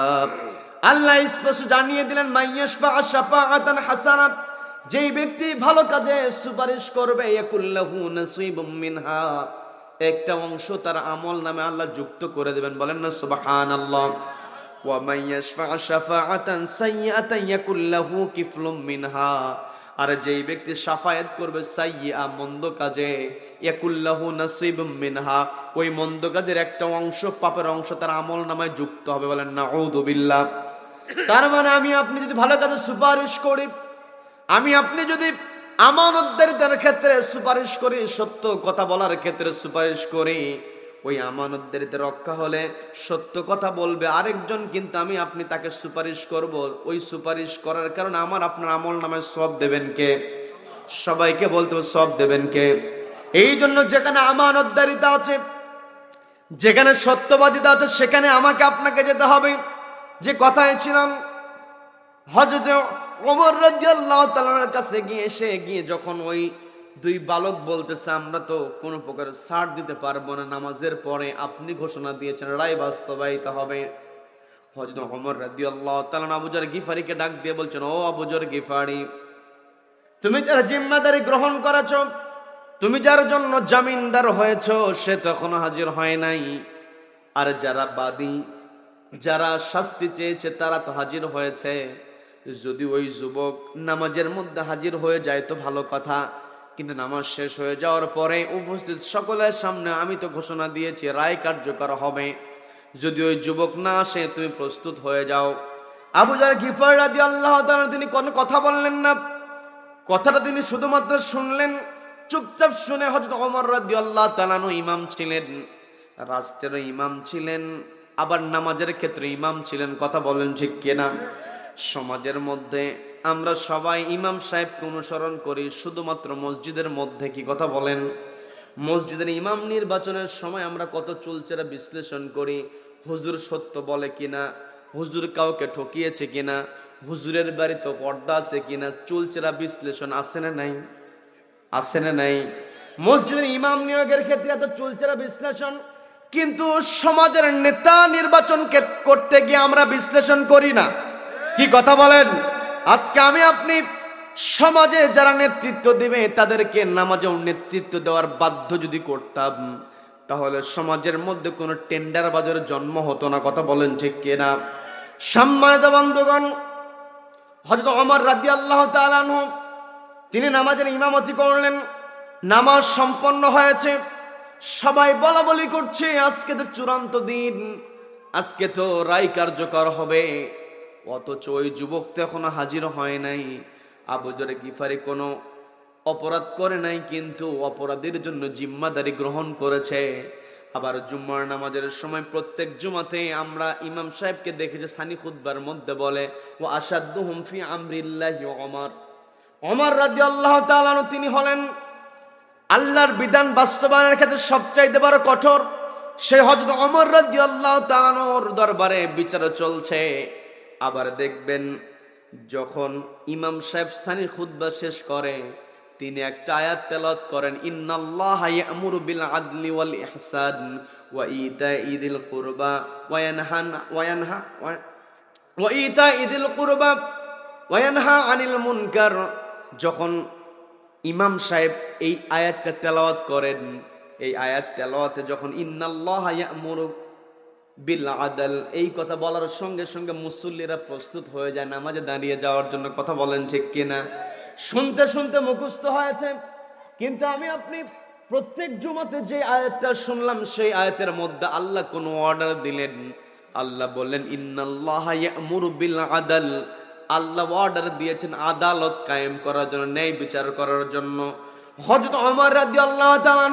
আল্লাহ স্পষ্ট জানিয়ে দিলেন, মাইয়াশফা শাফাআতান হাসানা, যেই ব্যক্তি ভালো কাজে সুপারিশ করবে, ইয়াকুল্লাহু নাসীবুম মিনহা, একটা অংশ তার আমল নামে আল্লাহ যুক্ত করে দেবেন। বলেন না সুবহানাল্লাহ। ওয়া মাইয়াশফা শাফাআতান সাইয়্যাতান ইয়াকুল্লাহু কিফলুম মিনহা, আর যেই ব্যক্তি শাফায়াত করবে সাইয়্যা মন্দ কাজে, ইয়াকুল্লাহু নাসীবুম মিনহা, ওই মন্দ কাজের একটা অংশ, পাপের অংশ তার আমল নামায় যুক্ত হবে। বলেন নাউযু বিল্লাহ। তার মানে আমি আপনি যদি ভালো কাজে সুপারিশ করি, আমি আপনি যদি আমানতদারিতার ক্ষেত্রে সুপারিশ করি, সত্য কথা বলার ক্ষেত্রে সুপারিশ করি, ওই আমানতদারিতা রক্ষা হলে সত্য কথা বলবে আরেকজন, কিন্তু আমি আপনি তাকে সুপারিশ করব। ওই সুপারিশ করার কারণে আমার আপনার আমল নামায় সওয়াব দেবেন কে? সবাইকে বলতে সওয়াব দেবেন কে? এই জন্য যেখানে আমানতদারিতা আছে, যেখানে সত্যবাদিতা আছে, সেখানে আমাকে আপনাকে যেতে হবে। যে কথায় ছিলাম, হযরত ওমর রাদিয়াল্লাহু তাআলার কাছে গিয়ে যখন ওই দুই বালক বলতেছে, আমরা তো কোনো প্রকার ছাড় দিতে পারবো না, নামাজের পরে আপনি ঘোষণা দিয়েছেন রায় বাস্তবায়িত হবে। হযরত ওমর রাদিয়াল্লাহু তাআলা আবু যর গিফারিকে ডাক দিয়ে বলছেন, ও আবু যর গিফারি, তুমি যারা জিম্মাদারি গ্রহণ করেছো, তুমি যার জন্য জামিনদার হয়েছো, সে তো এখনো হাজির হয় নাই। আর যারা বাদী, যারা শাস্তি চেয়েছে, তারা তো হাজির হয়েছে। যদি ওই যুবক নামাজের মধ্যে হাজির হয়ে যায় তো ভালো কথা, কিন্তু নামাজ শেষ হয়ে যাওয়ার পরে উপস্থিত সকলের সামনে আমি তো ঘোষণা দিয়েছি রায় কার্যকর হবে, যদি ওই যুবক না আসে তুমি প্রস্তুত হয়ে যাও। আবু যার গিফার রাদিয়াল্লাহু তাআলা তিনি কোনো কথা বললেন না, কথাটা তিনি শুধুমাত্র শুনলেন। চুপচাপ শুনে হযরত ওমর রাদিয়াল্লাহু তাআলা ইমাম ছিলেন, রাষ্ট্রের ইমাম ছিলেন, আবার নামাজের ক্ষেত্রে ইমাম ছিলেন। কথা বলেন ঠিক কিনা? সমাজের মধ্যে আমরা সবাই ইমাম সাহেবকে অনুসরণ করি শুধুমাত্র মসজিদের মধ্যে। কি কথা বলেন? মসজিদের ইমাম নির্বাচনের সময় আমরা কত চুলচেরা বিশ্লেষণ করি, হুজুর সত্য বলে কিনা, হুজুর কাউকে ঠকিয়েছে কিনা, হুজুরের বাড়িতে পর্দা আছে কিনা, চুলচেরা বিশ্লেষণ আছে না নাই? আছে না নাই? মসজিদের ইমাম নিয়োগের ক্ষেত্রে এত চুলচেরা বিশ্লেষণ, কিন্তু সমাজের নেতা নির্বাচন করতে গিয়ে আমরা বিশ্লেষণ করি না। কি কথা বলেন? আজকে আমি আপনি সমাজে যারা নেতৃত্ব দিবে তাদেরকে নামাজেও নেতৃত্ব দেওয়ার বাধ্য যদি করতাম, তাহলে সমাজের মধ্যে কোনো টেন্ডার বাজারের জন্ম হতো না। কথা বলেন ঠিক কিনা? সম্মানিত বন্ধুগণ, হযরত ওমর রাদিয়াল্লাহু তাআলা আনহু তিনি নামাজের ইমামতি করলেন। নামাজ সম্পন্ন হয়েছে, সবাই বলা বলি করছে আজকে তো চূড়ান্ত দিন, আজকে তো রায় কার্যকর হবে। অথচ ওই যুবক তো এখনো হাজির হয় নাই। আবু যর গিফারি কোনো অপরাধ করে নাই, কিন্তু অপরাধের জন্য জিম্মাদারি গ্রহণ করেছে। আবার জুম্মার নামাজের সময় প্রত্যেক জুমাতে আমরা ইমাম সাহেবকে দেখেছি সানি খুতবার মধ্যে বলে ও আসাদ্দুহুম ফি আমরিল্লাহি ওমর। ওমর রাদিয়াল্লাহু তাআলা তিনি হলেন আল্লাহর বিধান বাস্তবায়নের ক্ষেত্রে সবচাইতে বড় কঠোর। সে হযরত ওমর রাদিয়াল্লাহু তাআলার দরবারে বিচার চলছে। আবার দেখবেন যখন ইমাম সাহেব সানি খুতবা শেষ করে তিনি একটা আয়াত তেলাওয়াত করেন, ইন্নাল্লাহা ইয়া'মুরু বিল আদলি ওয়াল ইহসান ওয়া ইতা'i যিল কুরবা ওয়া ইয়ানহা আনিল মুনকার। যখন ইমাম সাহেব এই আয়াতটা তেলাওয়াত করেন, এই আয়াত তেলাওয়াতে যখন ইন্নাল্লাহা ইয়া'মুরু বিল আদল এই কথা বলার সঙ্গে সঙ্গে মুসল্লিরা প্রস্তুত হয়ে যায় নামাজে দাঁড়িয়ে যাওয়ার জন্য। কথা বলেন ঠিক কিনা? শুনতে শুনতে মুখস্থ হয়েছে, কিন্তু আমি আপনি প্রত্যেক জুমাতে যে আয়াতটা শুনলাম সেই আয়াতের মধ্যে আল্লাহ কোন অর্ডার দিলেন। আল্লাহ বললেন ইন্নাল্লাহা ইয়া'মুরু বিল আদল। আল্লাহ অর্ডার দিয়েছেন আদালত কায়েম করার জন্য, ন্যায় বিচার করার জন্য। হযরত ওমর রাদিয়াল্লাহু তাআলা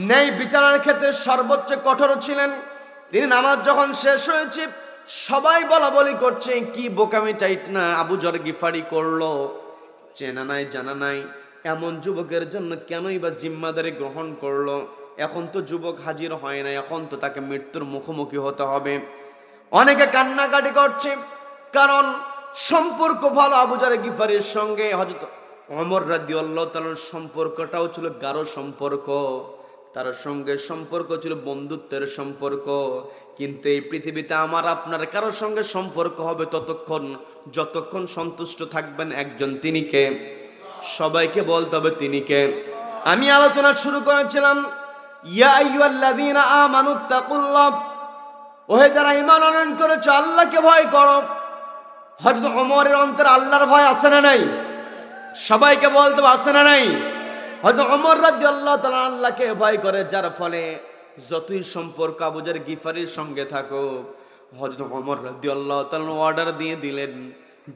ন্যায় বিচারের ক্ষেত্রে সর্বোচ্চ কঠোর ছিলেন। তিনি নামাজ যখন শেষ হয়েছে সবাই বলা বলি করছে কি বোকামি চাইট না আবু যর গিফারি করলো, চেনা নাই জানা নাই এমন যুবকের জন্য কেনই বা জিম্মাদারি গ্রহণ করলো? এখন তো যুবক হাজির হয় না, এখন তো তাকে মৃত্যুর মুখোমুখি হতে হবে। অনেকে কান্নাকাটি করছে, কারণ সম্পর্ক ভালো আবু যর গিফারির সঙ্গে হযরত ওমর রাদিয়াল্লাহু তাআলার সম্পর্কটাও ছিল গাঢ় সম্পর্ক, তার সঙ্গে সম্পর্ক ছিল বন্ধুত্বের সম্পর্ক। কিন্তু এই পৃথিবীতে আমার আপনার কারোর সঙ্গে সম্পর্ক হবে ততক্ষণ যতক্ষণ সন্তুষ্ট থাকবেন একজন, তিনি কে? সবাইকে বলতে হবে তিনি কে। আমি আলোচনা শুরু করেছিলাম ইয়া আইয়ুহাল্লাযীনা আমানুত্তাকুল্লাহ, ওহে যারা ঈমান আনয়ন করেছো আল্লাহকে ভয় করো। হযরত ওমরের অন্তরে আল্লাহর ভয় আছে না নাই? সবাইকে বলতে হবে আছে না নাই? হযরত ওমর রাদিয়াল্লাহু তাআলা আল্লাহকে ভয় করে, যার ফলে যতই সম্পর্ক আবু যর গিফারির সঙ্গে থাকুক, হযরত ওমর রাদিয়াল্লাহু তাআলা অর্ডার দিয়ে দিলেন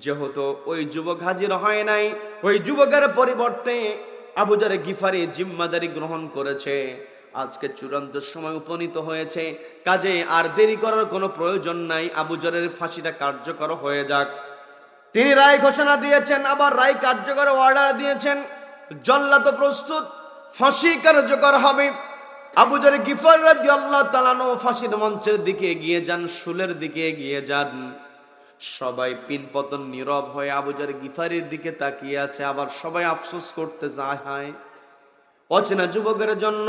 যেহেতু ওই যুবক হাজির হয় নাই, ওই যুবকের পরিবর্তে আবু যর গিফারি জিম্মাদারি গ্রহণ করেছে। আজকে চূড়ান্ত সময় উপনীত হয়েছে, কাজে আর দেরি করার কোনো প্রয়োজন নাই, আবু যরের ফাঁসিটা কার্যকর হয়ে যাক। তিনি রায় ঘোষণা দিয়েছেন, আবার রায় কার্যকর অর্ডার দিয়েছেন, জল্লাদ প্রস্তুত, ফাঁসি কার্যকর হবে। আবু যর গিফার রাদিয়াল্লাহু তাআলা ফাঁসির মঞ্চের দিকে এগিয়ে যান, শুলের দিকে এগিয়ে যান। সবাই পিনপতন নীরব হয়ে আবু যর গিফারির দিকে তাকিয়ে আছে। আবার সবাই আফসোস করতে যায়, হায় অচেনা যুবকের জন্য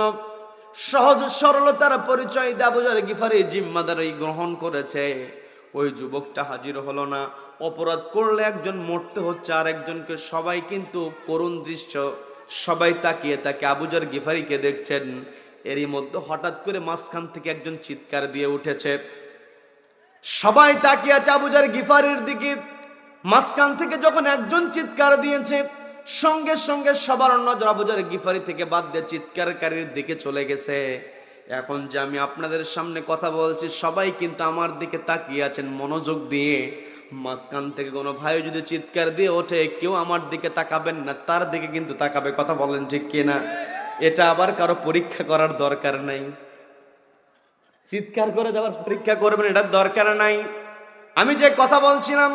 সহজ সরলতার পরিচয় দিয়ে আবু যর গিফারি জিম্মাদারি গ্রহণ করেছে, ওই যুবকটা হাজির হলো না। অপরাধ করলে একজন মরতে হচ্ছে আর একজনকে, সবাই কিন্তু করুণ দৃশ্য, সবাই তাকিয়ে তাকে আবু যর গিফারিকে দেখছেন। এরই মধ্যে হঠাৎ করে মাঝখান থেকে একজন চিৎকার দিয়ে উঠেছে, সবাই তাকিয়ে আছে আবু যর গিফারির দিকে। মাঝখান থেকে যখন একজন চিৎকার দিয়েছে, সঙ্গে সঙ্গে সবার নজর আবু যর গিফারি থেকে বাদ দিয়ে চিৎকারকারীর দিকে চলে গেছে। এখন যে আমি আপনাদের সামনে কথা বলছি সবাই কিন্তু আমার দিকে তাকিয়ে আছেন মনোযোগ দিয়ে। মাঝখান থেকে কোনো ভাই যদি চিৎকার দিয়ে ওঠে কেউ আমার দিকে তাকাবেন না, তার দিকে কিন্তু তাকাবে। কথা বলেন ঠিক কিনা? এটা আবার কারো পরীক্ষা করার দরকার নাই, চিৎকার করে যাওয়ার পরীক্ষা করবেন এটার দরকার নাই। আমি যে কথা বলছিলাম,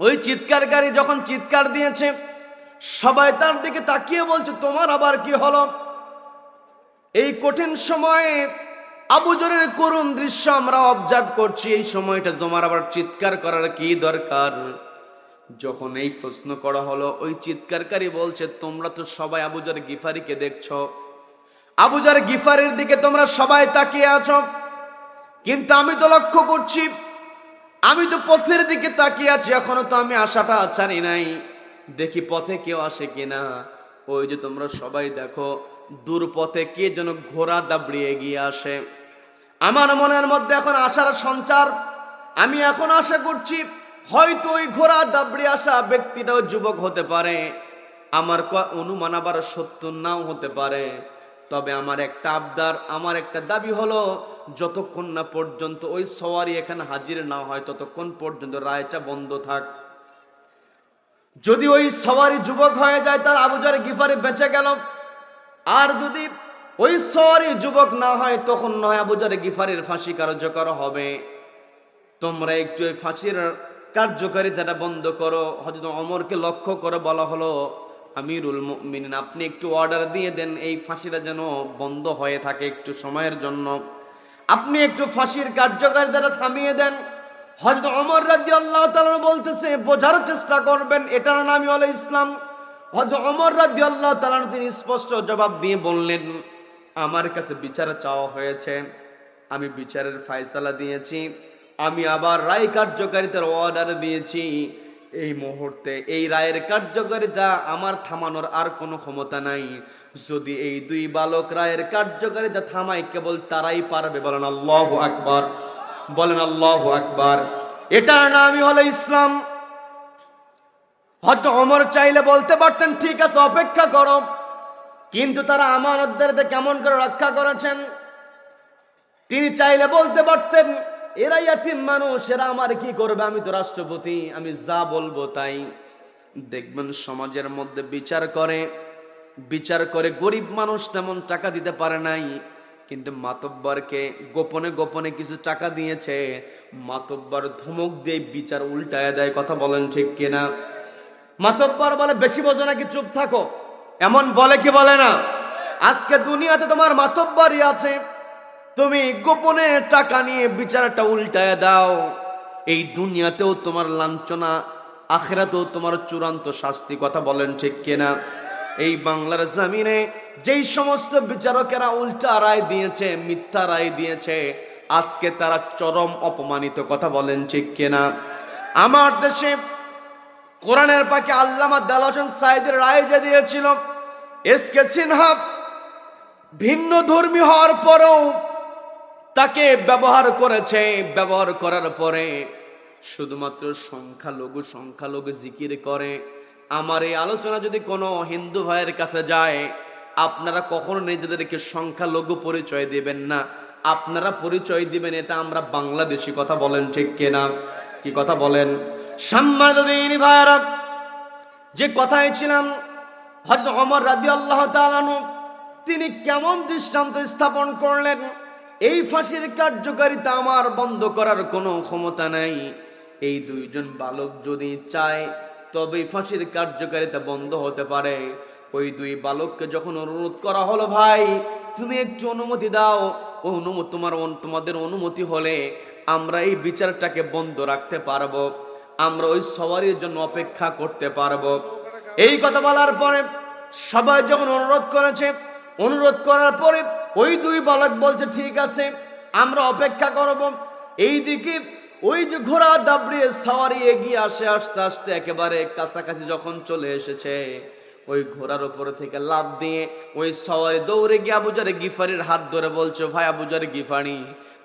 ওই চিৎকারকারী যখন চিৎকার দিয়েছে সবাই তার দিকে তাকিয়ে বলছে তোমার আবার কি হলো? এই কঠিন সময়ে আবু যরের করুণ দৃশ্য আমরা অবজার্ভ করছি। এই সময়টা তোমার আবার চিৎকার করার কি দরকার? যখন এই প্রশ্ন করা হলো, ওই চিৎকারকারী বলছে তোমরা তো সবাই আবু যর গিফারিকে দেখছো, আবু যর গিফারির দিকে তোমরা সবাই তাকিয়ে আছো, কিন্তু আমি তো লক্ষ্য করছি, আমি তো পথের দিকে তাকিয়ে আছি, এখনো তো আমি আশাটা ছাড়ি নাই, দেখি পথে কেউ আসে কিনা। ওই যে তোমরা সবাই দেখো দূর পথে কে যেন ঘোড়া দাবড়িয়ে এগিয়ে আসে। আমার মনের মধ্যে এখন আশার সঞ্চার। আমি এখন আশা করছি হয়তো ওই ঘোড়া দাবড়িয়ে আসা ব্যক্তিটাও যুবক হতে পারে। আমার অনুমান আবার সত্য নাও হতে পারে। তবে আমার একটা আবদার, আমার একটা দাবি হলো, যতক্ষণ না পর্যন্ত ওই সওয়ারি এখানে হাজির না হয় ততক্ষণ পর্যন্ত রায়টা বন্ধ থাক। যদি ওই সওয়ারি যুবক হয়ে যায় তার আবু যর গিফারি বেঁচে গেল, আর যদি ওই সওয়ারি যুবক না হয় তখন নয় আবু যর গিফারির ফাঁসি কার্যকর হবে। তোমরা একটু ওই ফাঁসির কার্যকারিতাটা বন্ধ করো। হযরত ওমরকে লক্ষ্য করে বলা হলো, আমিরুল মুমিনিন আপনি একটু অর্ডার দিয়ে দেন এই ফাঁসিটা যেন বন্ধ হয়ে থাকে একটু সময়ের জন্য, আপনি একটু ফাঁসির কার্যকারিতাটা থামিয়ে দেন। হযরত ওমর রাদিয়াল্লাহু তাআলা বলতেছে বোঝার চেষ্টা করবেন, এটার নামই হলো ইসলাম। হযরত ওমর রাদিয়াল্লাহু তাআলা তিনি স্পষ্ট জবাব দিয়ে বললেন, আমার কাছে বিচার চাওয়া হয়েছে, আমি বিচারের ফয়সালা দিয়েছি, আমি আবার রায় কার্যকারিতার অর্ডার দিয়েছি। এই মুহূর্তে এই রায়ের কার্যকারিতা আমার থামানোর আর কোনো ক্ষমতা নাই। যদি এই দুই বালক রায়ের কার্যকারিতা থামায় কেবল তারাই পারবে। বলেন আল্লাহু আকবার, বলেন আল্লাহু আকবার। এটার নামই হলো ইসলাম। হয়তো ওমর চাইলে বলতে পারতেন ঠিক আছে অপেক্ষা করো, কিন্তু তারা আমানতদারদের কেমন করে রক্ষা করেছেন। তিনি চাইলে বলতে পারতেন এরা ইয়াতিম মানুষ, এরা আমার কি করবে, আমি তো রাষ্ট্রপতি, আমি যা বলবো তাই। দেখবেন সমাজের মধ্যে বিচার করে গরিব মানুষ তেমন টাকা দিতে পারে নাই, কিন্তু মাতব্বরকে গোপনে গোপনে কিছু টাকা দিয়েছে, মাতব্বর ধমক দিয়ে বিচার উল্টায় দেয়। কথা বলেন ঠিক কিনা? মাতব্বর বলে বেশি বোঝো নাকি, চুপ থাকো, এমন বলে কি বলে না? আজকে দুনিয়াতে তোমার মাতব্বরই আছে, তুমি গোপনে টাকা নিয়ে বিচারটা উল্টায় দাও, এই দুনিয়াতেও তোমার লাঞ্ছনা, আখিরাতেও তোমার চূড়ান্ত শাস্তি। কথা বলেন ঠিক কিনা? এই বাংলার জমিনে যেই সমস্ত বিচারকেরা উল্টা রায় দিয়েছে, মিথ্যা রায় দিয়েছে, আজকে তারা চরম অপমানিত। কথা বলেন ঠিক কিনা? আমার দেশে কোরআনের পাকে আল্লামা দেলাওয়ার হোসেন সাঈদীর রায় যে দিয়েছিল, এসকে সিনহা ভিন্ন ধর্মী হওয়ার পরেও তাকে ব্যবহার করেছে। ব্যবহার করার পরে শুধুমাত্র সংখ্যালঘু জিকির করে। আমার এই আলোচনা যদি কোনো হিন্দু ভাইয়ের কাছে যায়, আপনারা কখনো নিজেদেরকে সংখ্যালঘু পরিচয় দিবেন না, আপনারা পরিচয় দিবেন এটা আমরা বাংলাদেশি। কথা বলেন ঠিক কিনা? কি কথা বলেন? সম্মানিত দিনী ভাইরা, যে কথাই ছিলাম, হযরত ওমর রাদিয়াল্লাহু তাআলা আনহু তিনি কেমন দৃষ্টান্ত স্থাপন করলেন। এই ফাঁসির কার্যকারিতা আমার বন্ধ করার কোনো ক্ষমতা নাই। এই দুইজন বালক যদি চায় তবে ফাঁসির কার্যকারিতা বন্ধ হতে পারে। ওই দুই বালককে যখন অনুরোধ করা হলো, ভাই তুমি একটু অনুমতি দাও, তোমাদের অনুমতি হলে আমরা এই বিচারটাকে বন্ধ রাখতে পারবো, আমরা ওই সওয়ারির জন্য অপেক্ষা করতে পারবো। এই কথা বলার পরে সবাই যখন অনুরোধ করার পরে ওই দুই বালক বলছে ঠিক আছে আমরা অপেক্ষা করব। এইদিকে ওই যে ঘোড়া দাবড়িয়ে সওয়ারি এগিয়ে আসে, আস্তে আস্তে একেবারে কাছাকাছি যখন চলে এসেছে, ওই ঘোড়ার উপর থেকে লাফ দিয়ে ওই সওয়ারি দৌড়ে গিয়ে আবু যর গিফারির হাত ধরে বলছে, ভাই আবু যর গিফারি,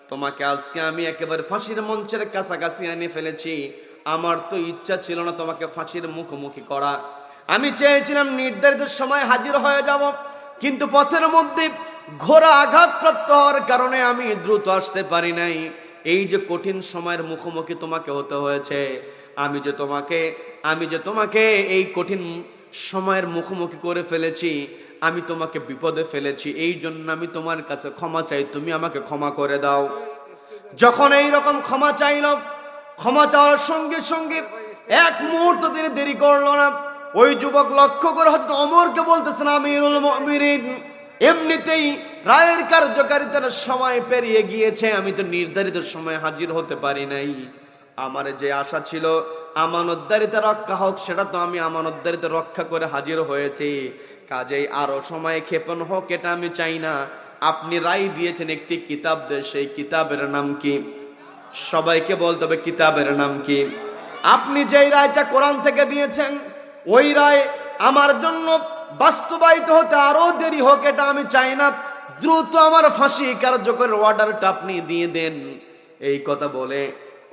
তোমাকে আজকে আমি একেবারে ফাঁসির মঞ্চের কাছাকাছি এনে ফেলেছি। আমার তো ইচ্ছা ছিল না তোমাকে ফাঁসির মুখোমুখি করা, আমি চেয়েছিলাম নির্ধারিত সময় হাজির হয়ে যাব, কিন্তু পথের মধ্যে ঘোড়া আঘাতপ্রাপ্ত হওয়ার কারণে আমি দ্রুত আসতে পারি নাই। এই যে কঠিন সময়ের মুখোমুখি তোমাকে হতে হয়েছে, আমি যে তোমাকে এই কঠিন সময়ের মুখোমুখি করে ফেলেছি, আমি তোমাকে বিপদে ফেলেছি, এই জন্য আমি তোমার কাছে ক্ষমা চাই, তুমি আমাকে ক্ষমা করে দাও। যখন এই রকম ক্ষমা চাইল, ক্ষমা চাওয়ার সঙ্গে সঙ্গে এক মুহূর্ত তিনি দেরি করলো না। ওই যুবক লক্ষ্য করে হযরত ওমরকে বলতেছেন, আমিরুল মুমিনিন, এমনিতেই রায়ের কার্যকারিতার সময় পেরিয়ে গিয়েছে, আমি তো নির্ধারিত সময় হাজির হতে পারি নাই। আমার যে আশা ছিল আমানতদারিতা রক্ষা হোক, সেটা তো আমি আমানতদারিতা রক্ষা করে হাজির হয়েছি, কাজেই আরো সময় ক্ষেপণ হোক এটা আমি চাই না। আপনি রায় দিয়েছেন একটি কিতাব দে, সেই কিতাবের নাম কি? সবাইকে বলতে হবে কিতাবের নাম কি? আপনি যেই রায়টা কোরআন থেকে দিয়েছেন, ওই রায় আমার জন্য বাস্তবায়িত হতে আরো দেরি হোক এটা আমি চাই না, দ্রুত আমার ফাঁসি কার্যকরের অর্ডারটা আপনি দিয়ে দেন। এই কথা বলে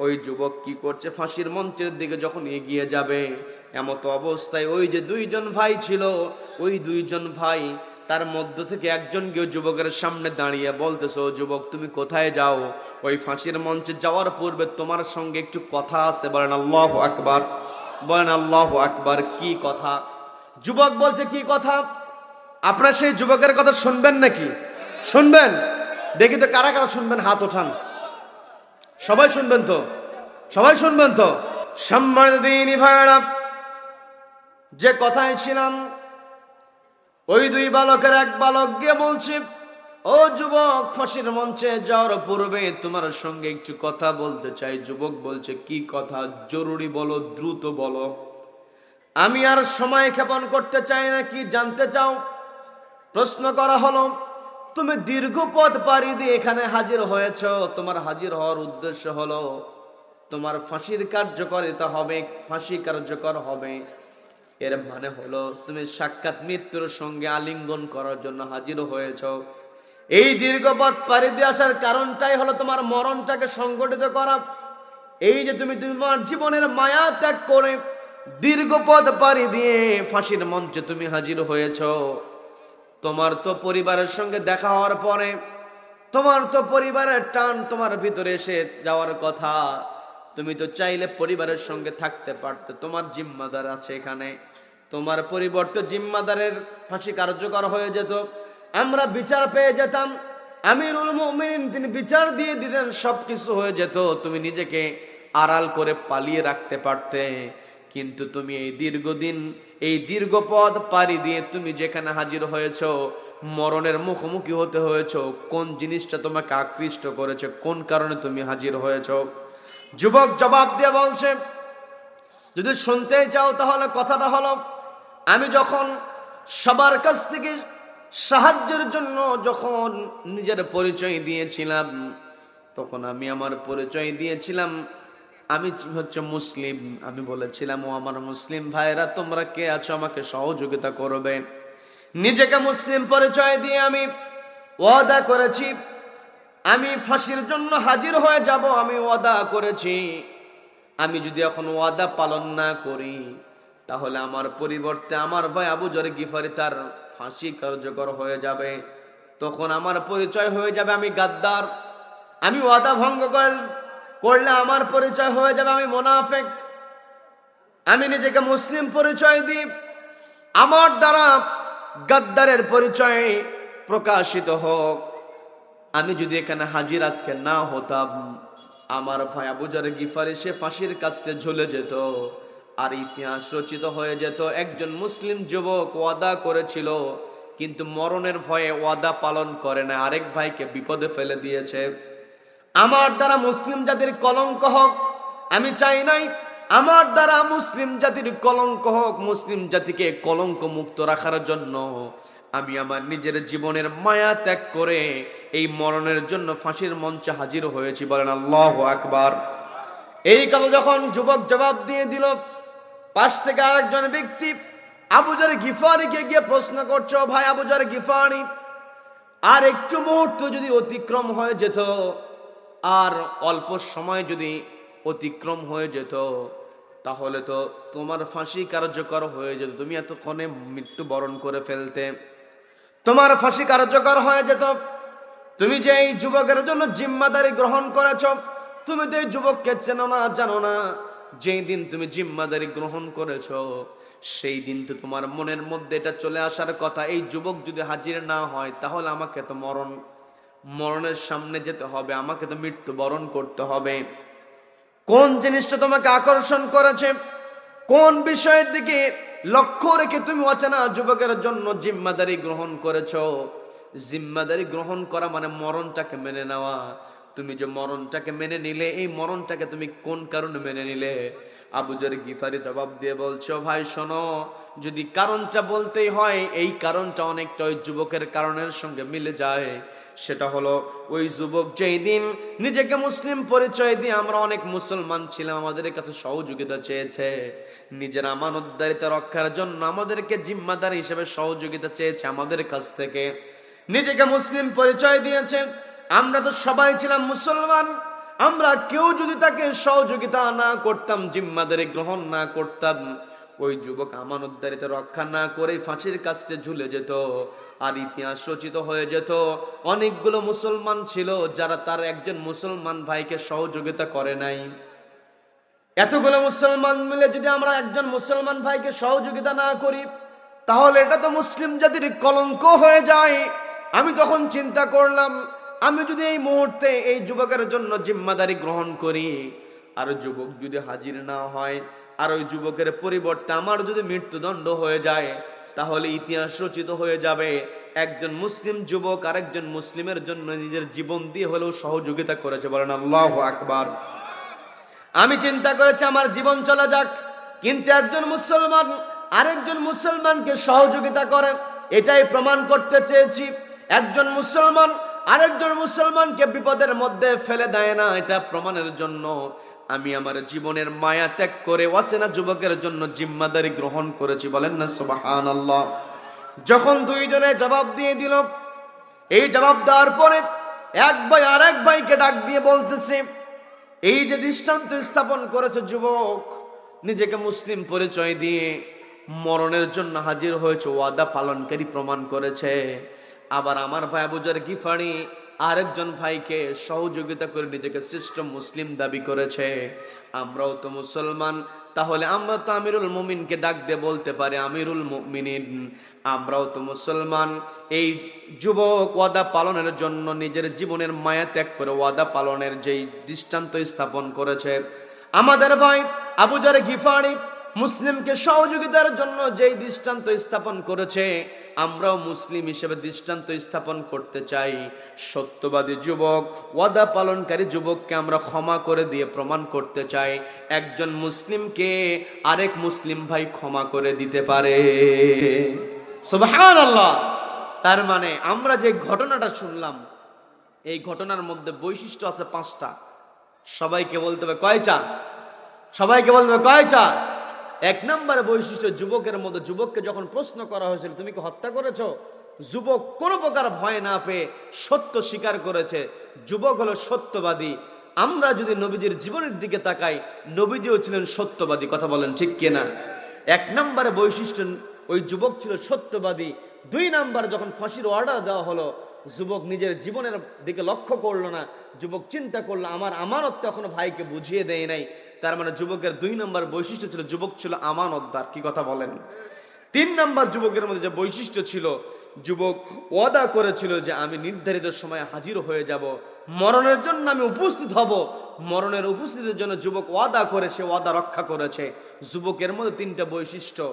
ওই যুবক কি করছে, ফাঁসির মঞ্চের দিকে যখন এগিয়ে যাবে, এমত অবস্থায় ওই যে দুইজন ভাই ছিল, ওই দুইজন ভাই তার মধ্য থেকে একজন গিয়ে যুবকের সামনে দাঁড়িয়ে বলতেছে, ও যুবক তুমি কোথায় যাও? ওই ফাঁসির মঞ্চে যাওয়ার পূর্বে তোমার সঙ্গে একটু কথা আছে। বলেন আল্লাহু আকবার, বলেন আল্লাহু আকবার। কি কথা? যুবক বলছে কি কথা? আপনারা সেই যুবকের কথা শুনবেন নাকি? শুনবেন? দেখি তো কারা কারা শুনবেন, হাত ওঠান। সবাই শুনবেন তো? সবাই শুনবেন তো? সম্মানিত দিনী ভাইরা, যে কথায় ছিলাম, ওই দুই বালকের এক বালক গিয়ে বলছে, ও যুবক, ফাঁসির মঞ্চে যাওয়ার পূর্বে তোমার সঙ্গে একটু কথা বলতে চাই। যুবক বলছে, কি কথা? জরুরি বলো, দ্রুত বলো, আমি আর সময় ক্ষেপণ করতে চাই না। কি জানতে চাও? প্রশ্ন করা হলো, তুমি দীর্ঘ পথ পাড়ি দিয়ে এখানে হাজির হয়েছ, তোমার হাজির হওয়ার উদ্দেশ্য হলো তোমার ফাঁসির কার্যকারিতা হবে, ফাঁসি কার্যকর হবে। এর মানে হলো তুমি সাক্ষাৎ মৃত্যুর সঙ্গে আলিঙ্গন করার জন্য হাজির হয়েছ। এই দীর্ঘ পথ পাড়ি দিয়ে আসার কারণটাই হলো তোমার মরণটাকে সংগঠিত করা। এই যে তুমি তোমার জীবনের মায়া ত্যাগ করে দীর্ঘ পথ পাড়ি দিয়ে ফাঁসির মঞ্চে তুমি হাজির হয়েছ, তোমার তো পরিবারের সঙ্গে দেখা হওয়ার পরে তোমার তো পরিবারের টান তোমার ভিতরে এসে যাওয়ার কথা। তুমি তো চাইলে পরিবারের সঙ্গে থাকতে পারতে, তোমার জিম্মাদার আছে এখানে, তোমার পরিবর্তে জিম্মাদারের ফাঁসি কার্যকর হয়ে যেত, আমরা বিচার পেয়ে যেতাম, আমিরুল মুমিনিন তিনি বিচার দিয়ে দিতেন, সবকিছু হয়ে যেত, তুমি নিজেকে আড়াল করে পালিয়ে রাখতে পারতে। কিন্তু তুমি এই দীর্ঘদিন, এই দীর্ঘ পথ পাড়ি দিয়ে তুমি যেখানে হাজির হয়েছ, মরণের মুখোমুখি হতে হয়েছ, কোন জিনিসটা তোমাকে আকৃষ্ট করেছে, কোন কারণে তুমি হাজির হয়েছ? যুবক জবাব দিয়ে বলছে, যদি শুনতে চাও তাহলে কথাটা হলো, আমি যখন সবার কাছ থেকে সাহায্যের জন্য যখন নিজের পরিচয় দিয়েছিলাম, তখন আমি আমার পরিচয় দিয়েছিলাম আমি হচ্ছে মুসলিম। আমি বলেছিলাম, ও আমার মুসলিম ভাইরা, তোমরা কে আছো আমাকে সহযোগিতা করবে। নিজেকে মুসলিম পরিচয় দিয়ে আমি ওয়াদা করেছি, আমি ফাঁসির জন্য হাজির হয়ে যাব, আমি ওয়াদা করেছি। আমি যদি এখন ওয়াদা পালন না করি, তাহলে আমার পরিবর্তে আমার ভাই আবু যর গিফারি তার ফাঁসি কার্যকর হয়ে যাবে, তখন আমার পরিচয় হয়ে যাবে আমি গাদ্দার। আমি ওয়াদা ভঙ্গ করলে আমার পরিচয় হয়ে যাবে আমি মুনাফিক। আমি নিজেকে মুসলিম পরিচয় দিই, আমার দ্বারা গাদ্দারের পরিচয় প্রকাশিত হোক। আমি যদি এখানে হাজির আজকে না হতাম, আমার ভাই আবু যর গিফারি সে ফাঁসির কাস্টে ঝুলে যেত, আর ইতিহাস রচিত হয়ে যেত একজন মুসলিম যুবক ওয়াদা করেছিল, কিন্তু মরণের ভয়ে ওয়াদা পালন করে না, আরেক ভাইকে বিপদে ফেলে দিয়েছে। আমার দ্বারা মুসলিম জাতির কলঙ্ক হোক আমি চাই নাই, আমার দ্বারা মুসলিম জাতির কলঙ্ক হোক, মুসলিম জাতিকে কলঙ্ক মুক্ত রাখার জন্য আমি আমার নিজের জীবনের মায়া ত্যাগ করে এই মরণের জন্য ফাঁসির মঞ্চে হাজির হয়েছি। বলেন আল্লাহু আকবার। এই কথা যখন যুবক জবাব দিয়ে দিল, পাশ থেকে আরেকজন ব্যক্তি আবু যর গিফারিকে গিয়ে প্রশ্ন করছো, ভাই আবু যর গিফারি, আর একটু মুহূর্ত যদি অতিক্রম হয়ে যেত, আর অল্প সময় যদি অতিক্রম হয়ে যেত, তাহলে তো তোমার ফাঁসি কার্যকর হয়ে যেত, তুমি এতক্ষণে মৃত্যুবরণ করে ফেলতে, তোমার ফাঁসি কার্যকর হয়ে যেত। তুমি যে এই যুবকের জন্য জিম্মাদারি গ্রহণ করেছ, তুমি তো এই যুবককে চেনো না, জানো না। যেই দিন তুমি জিম্মাদারি গ্রহণ করেছ সেই দিন তো তোমার মনের মধ্যে এটা চলে আসার কথা, এই যুবক যদি হাজির না হয় তাহলে আমাকে তো মরণের সামনে যেতে হবে, আমাকে তো মৃত্যুবরণ করতে হবে। কোন জিনিসটা তোমাকে আকর্ষণ করেছে, কোন বিষয়ের দিকে লক্ষ্য রেখে তুমি অচেনা যুবকের জন্য জিম্মাদারি গ্রহণ করেছো? জিম্মাদারি গ্রহণ করা মানে মরণটাকে মেনে নেওয়া। তুমি যে মরণটাকে মেনে নিলে, এই মরণটাকে তুমি কোন কারণে মেনে নিলে? আবু যর গিফারি জবাব দিয়ে বলছো, ভাই শোনো, যদি কারণটা বলতেই হয়, এই কারণটা অনেকটা ওই যুবকের কারণের সঙ্গে মিলে যায়। সেটা হলো, ওই যুবক যেই দিন নিজেকে মুসলিম পরিচয় দিয়ে, আমরা অনেক মুসলমান ছিলাম, আমাদের কাছে সহযোগিতা চেয়েছে, নিজের আমানতদারিতা রক্ষার জন্য আমাদেরকে জিম্মাদার হিসেবে সহযোগিতা চেয়েছে আমাদের কাছ থেকে, নিজেকে মুসলিম পরিচয় দিয়েছে। আমরা তো সবাই ছিলাম মুসলমান, আমরা কেউ যদি তাকে সহযোগিতা না করতাম, জিম্মাদারি গ্রহণ না করতাম, ওই যুবক আমানতদারিতা রক্ষা না করে ফাঁসির কাছে ঝুলে যেত, আর ইতিহাস রচিত হয়ে যেত। অনেকগুলো মুসলমান ছিল যারা তার একজন মুসলমান ভাইকে সহযোগিতা করে নাই। এতগুলো মুসলমান মিলে যদি আমরা একজন মুসলমান ভাইকে সহযোগিতা না করি, তাহলে এটা তো মুসলিম জাতির কলঙ্ক হয়ে যায়। আমি তখন চিন্তা করলাম, আমি যদি এই মুহূর্তে এই যুবকের জন্য জিম্মাদারি গ্রহণ করি, আর যুবক যদি হাজির না হয়, আর ওই যুবকের পরিবর্তে আমার যদি মৃত্যুদণ্ড হয়ে যায়, তাহলে ইতিহাস রচিত হয়ে যাবে একজন মুসলিম যুবক আরেকজন মুসলিমের জন্য নিজের জীবন দিয়ে হলেও সহযোগিতা করেছে। বলেন আল্লাহু আকবার। আমি চিন্তা করেছি আমার জীবন চলে যাক, কিন্তু একজন মুসলমান আরেকজন মুসলমানকে সহযোগিতা করে, এটাই প্রমাণ করতে চেয়েছি। একজন মুসলমান আরেকজন মুসলমানকে বিপদের মধ্যে ফেলে দেয় না, এটা প্রমাণের জন্য আমি আমার জীবনের মায়া ত্যাগ করে অচেনা যুবকের জন্য জিম্মাদারি গ্রহণ করেছি। বলেন না সুবহানাল্লাহ। যখন দুইজনে জবাব দিয়ে দিল, এই জবাব দেওয়ার পরে এক ভাই আরেক ভাইকে ডাক দিয়ে বলতেছে, এই যে দৃষ্টান্ত স্থাপন করেছে যুবক, নিজেকে মুসলিম পরিচয় দিয়ে মরণের জন্য হাজির হয়েছে, ওয়াদা পালনকারী প্রমাণ করেছে। আবার আমার ভাই আবু যর গিফারি আরেকজন ভাইকে সহযোগিতা করে নিজেকে শ্রেষ্ঠ মুসলিম দাবি করেছে। আমরাও তো মুসলমান, তাহলে আমরা তো আমিরুল মুমিনকে ডাক দিয়ে বলতে পারি, আমিরুল মুমিনিন, আমরাও তো মুসলমান। এই যুবক ওয়াদা পালনের জন্য নিজের জীবনের মায়া ত্যাগ করে ওয়াদা পালনের যেই দৃষ্টান্ত স্থাপন করেছে, আমাদের ভাই আবু যর গিফারি মুসলিমকে সহযোগিতার জন্য যেই দৃষ্টান্ত স্থাপন করেছে, আমরাও মুসলিম হিসেবে দৃষ্টান্ত স্থাপন করতে চাই। সত্যবাদী যুবক, ওয়াদা পালনকারী যুবককে আমরা ক্ষমা করে দিয়ে প্রমাণ করতে চাই একজন মুসলিমকে আরেক মুসলিম ভাই ক্ষমা করে দিতে পারে। সুবহানাল্লাহ। তার মানে আমরা যে ঘটনাটা শুনলাম, এই ঘটনার মধ্যে বৈশিষ্ট্য আছে 5টা। সবাইকে বলতে হবে কয়টা? সবাইকে বলতে হবে কয়টা? 1 নম্বর বৈশিষ্ট্য, যুবকের মধ্যে, যুবককে যখন প্রশ্ন করা হয়েছিল তুমি কি হত্যা করেছো, যুবক কোনো প্রকার ভয় না পেয়ে সত্য স্বীকার করেছে। যুবক হলো সত্যবাদী। আমরা যদি নবীজির জীবনের দিকে তাকাই, নবীজিও ছিলেন সত্যবাদী। কথা বলেন ঠিক কিনা? 1 নম্বর বৈশিষ্ট্য, ওই যুবক ছিল সত্যবাদী। 2 নম্বর, যখন ফাঁসির অর্ডার দেওয়া হলো, যুবক নিজের জীবনের দিকে লক্ষ্য করলো না, যুবক চিন্তা করলো আমার আমানত তো এখনো ভাইকে বুঝিয়ে দেয় নাই। তার মানে যুবকের 2 নম্বর বৈশিষ্ট্য ছিল, যুবক ছিল আমানতদার। কি কথা বলেন? 3 নম্বর যুবকের মধ্যে যে বৈশিষ্ট্য ছিল, যুবক ওয়াদা করেছিল যে আমি নির্ধারিত সময়ে হাজির হয়ে যাব, মরণের জন্য আমি উপস্থিত হব। মরণের উপস্থিতির জন্য যুবক ওয়াদা করে, সে ওয়াদা রক্ষা করেছে। যুবকের মধ্যে 3টা বৈশিষ্ট্য।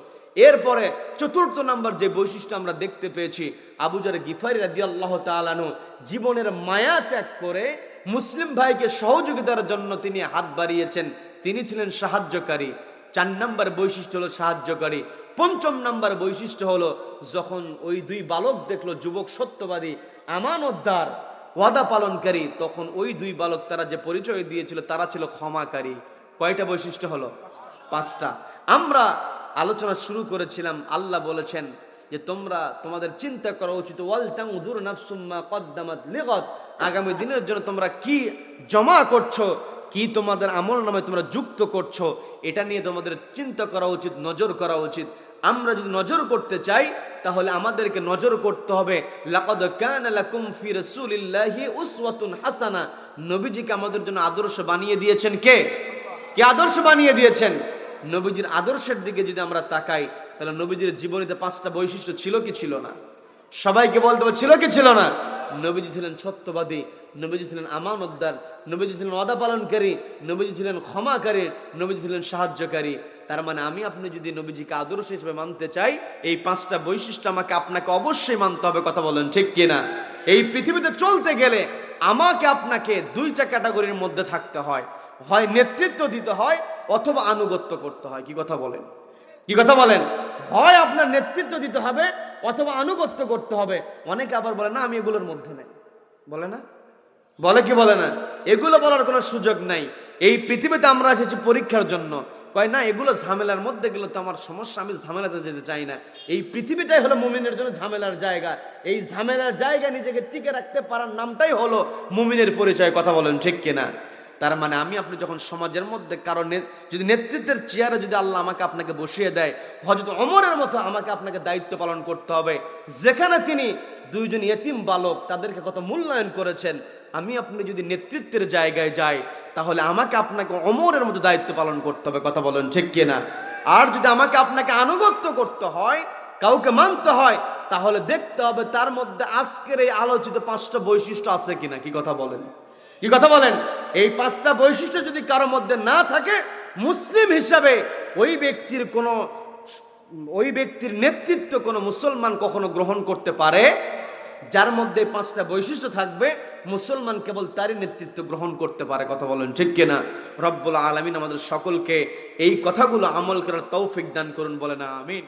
এরপরে 4র্থ নাম্বার যে বৈশিষ্ট্য আমরা দেখতে পেয়েছি, আবু যর গিফারি রাদিয়াল্লাহু তাআলা আনহু জীবনের মায়া ত্যাগ করে মুসলিম ভাইকে সহযোগিতার জন্য তিনি হাত বাড়িয়েছেন, তিনি ছিলেন সাহায্যকারী। 4 নম্বর বৈশিষ্ট্য হলো সাহায্যকারী। 5ম নম্বর বৈশিষ্ট্য হলো, যখন ওই 2 বালক দেখলো যুবক সত্যবাদী, আমানতদার, ওয়াদা পালনকারী, তখন ওই 2 বালক তারা যে পরিচয় দিয়েছিল তারা ছিল ক্ষমাকারী। কয়টা বৈশিষ্ট্য হলো? 5টা। আমরা আলোচনা শুরু করেছিলাম, আল্লাহ বলেছেন যে তোমাদের চিন্তা করা উচিত, ওয়াল তানজুর নাফসুম মা কদ্দামাত লিগাদ, আগামী দিনের জন্য তোমরা কি জমা করছো, কি তোমাদের আমল নামে তোমরা যুক্ত করছো, এটা নিয়ে তোমাদের চিন্তা করা উচিত, নজর করা উচিত। আমরা যদি নজর করতে চাই তাহলে আমাদেরকে নজর করতে হবে, লাকাদ কানা লাকুম ফি রাসূলিল্লাহি উসওয়াতুন হাসানা। নবীজিকে আমাদের জন্য আদর্শ বানিয়ে দিয়েছেন কে? কে আদর্শ বানিয়ে দিয়েছেন? নবীজির আদর্শের দিকে যদি আমরা তাকাই তাহলে নবীজির জীবনীতে 5টা বৈশিষ্ট্য ছিল কি ছিল না? সবাইকে বলতে হবে ছিল কি ছিল না? নবীজি ছিলেন সত্যবাদী, নবীজি ছিলেন আমানতদার, নবীজি ছিলেন ওয়াদা পালনকারী, নবীজি ছিলেন ক্ষমাকারী, নবীজি ছিলেন সাহায্যকারী। তার মানে আমি আপনি যদি নবীজিকে আদর্শ হিসেবে মানতে চাই, এই 5টা বৈশিষ্ট্য আমাকে আপনাকে অবশ্যই মানতে হবে। কথা বলেন ঠিক কিনা? এই পৃথিবীতে চলতে গেলে আমাকে আপনাকে 2টা ক্যাটাগরির মধ্যে থাকতে হয়, হয় নেতৃত্ব দিতে হয় অথবা আনুগত্য করতে হয়। কি কথা বলেন? কি কথা বলেন? হয় আপনার নেতৃত্ব দিতে হবে অথবা আনুগত্য করতে হবে। অনেকে আবার বলে না আমি এগুলোর মধ্যে নাই, বলে না? বলে কি বলে না? এগুলো বলার কোনো সুযোগ নাই। এই পৃথিবীতে আমরা এসেছি পরীক্ষার জন্য। কয় না এগুলো ঝামেলার মধ্যে গেলে তো আমার সমস্যা, আমি ঝামেলাতে যেতে চাই না। এই পৃথিবীটাই হলো মুমিনের জন্য ঝামেলার জায়গা। এই ঝামেলার জায়গা নিজেকে টিকে রাখতে পারার নামটাই হলো মুমিনের পরিচয়। কথা বলেন ঠিক কিনা? তার মানে আমি আপনি যখন সমাজের মধ্যে কারণ যদি নেতৃত্বের চেয়ারে যদি আল্লাহ আমাকে আপনাকে বসিয়ে দেয়, হযরত ওমরের মতো আমাকে আপনাকে দায়িত্ব পালন করতে হবে। যেখানে তিনি 2জন ইয়েতিম বালক তাদেরকে কত মূল্যায়ন করেছেন, আমি আপনি যদি নেতৃত্বের জায়গায় যাই তাহলে আমাকে আপনাকে ওমরের মতো দায়িত্ব পালন করতে হবে। কথা বলেন ঠিক কিনা? আর যদি আমাকে আপনাকে আনুগত্য করতে হয়, কাউকে মানতে হয়, তাহলে দেখতে হবে তার মধ্যে আজকের এই আলোচিত 5টা বৈশিষ্ট্য আছে কিনা। কি কথা বলেন? কি কথা বলেন? এই 5টা বৈশিষ্ট্য যদি কারোর মধ্যে না থাকে, মুসলিম হিসাবে ওই ব্যক্তির নেতৃত্ব কোনো মুসলমান কখনো গ্রহণ করতে পারে। যার মধ্যে 5টা বৈশিষ্ট্য থাকবে, মুসলমান কেবল তারই নেতৃত্ব গ্রহণ করতে পারে। কথা বলেন ঠিক কিনা? রব্বুল আলামিন আমাদের সকলকে এই কথাগুলো আমল করার তৌফিক দান করুন, বলেন আমিন।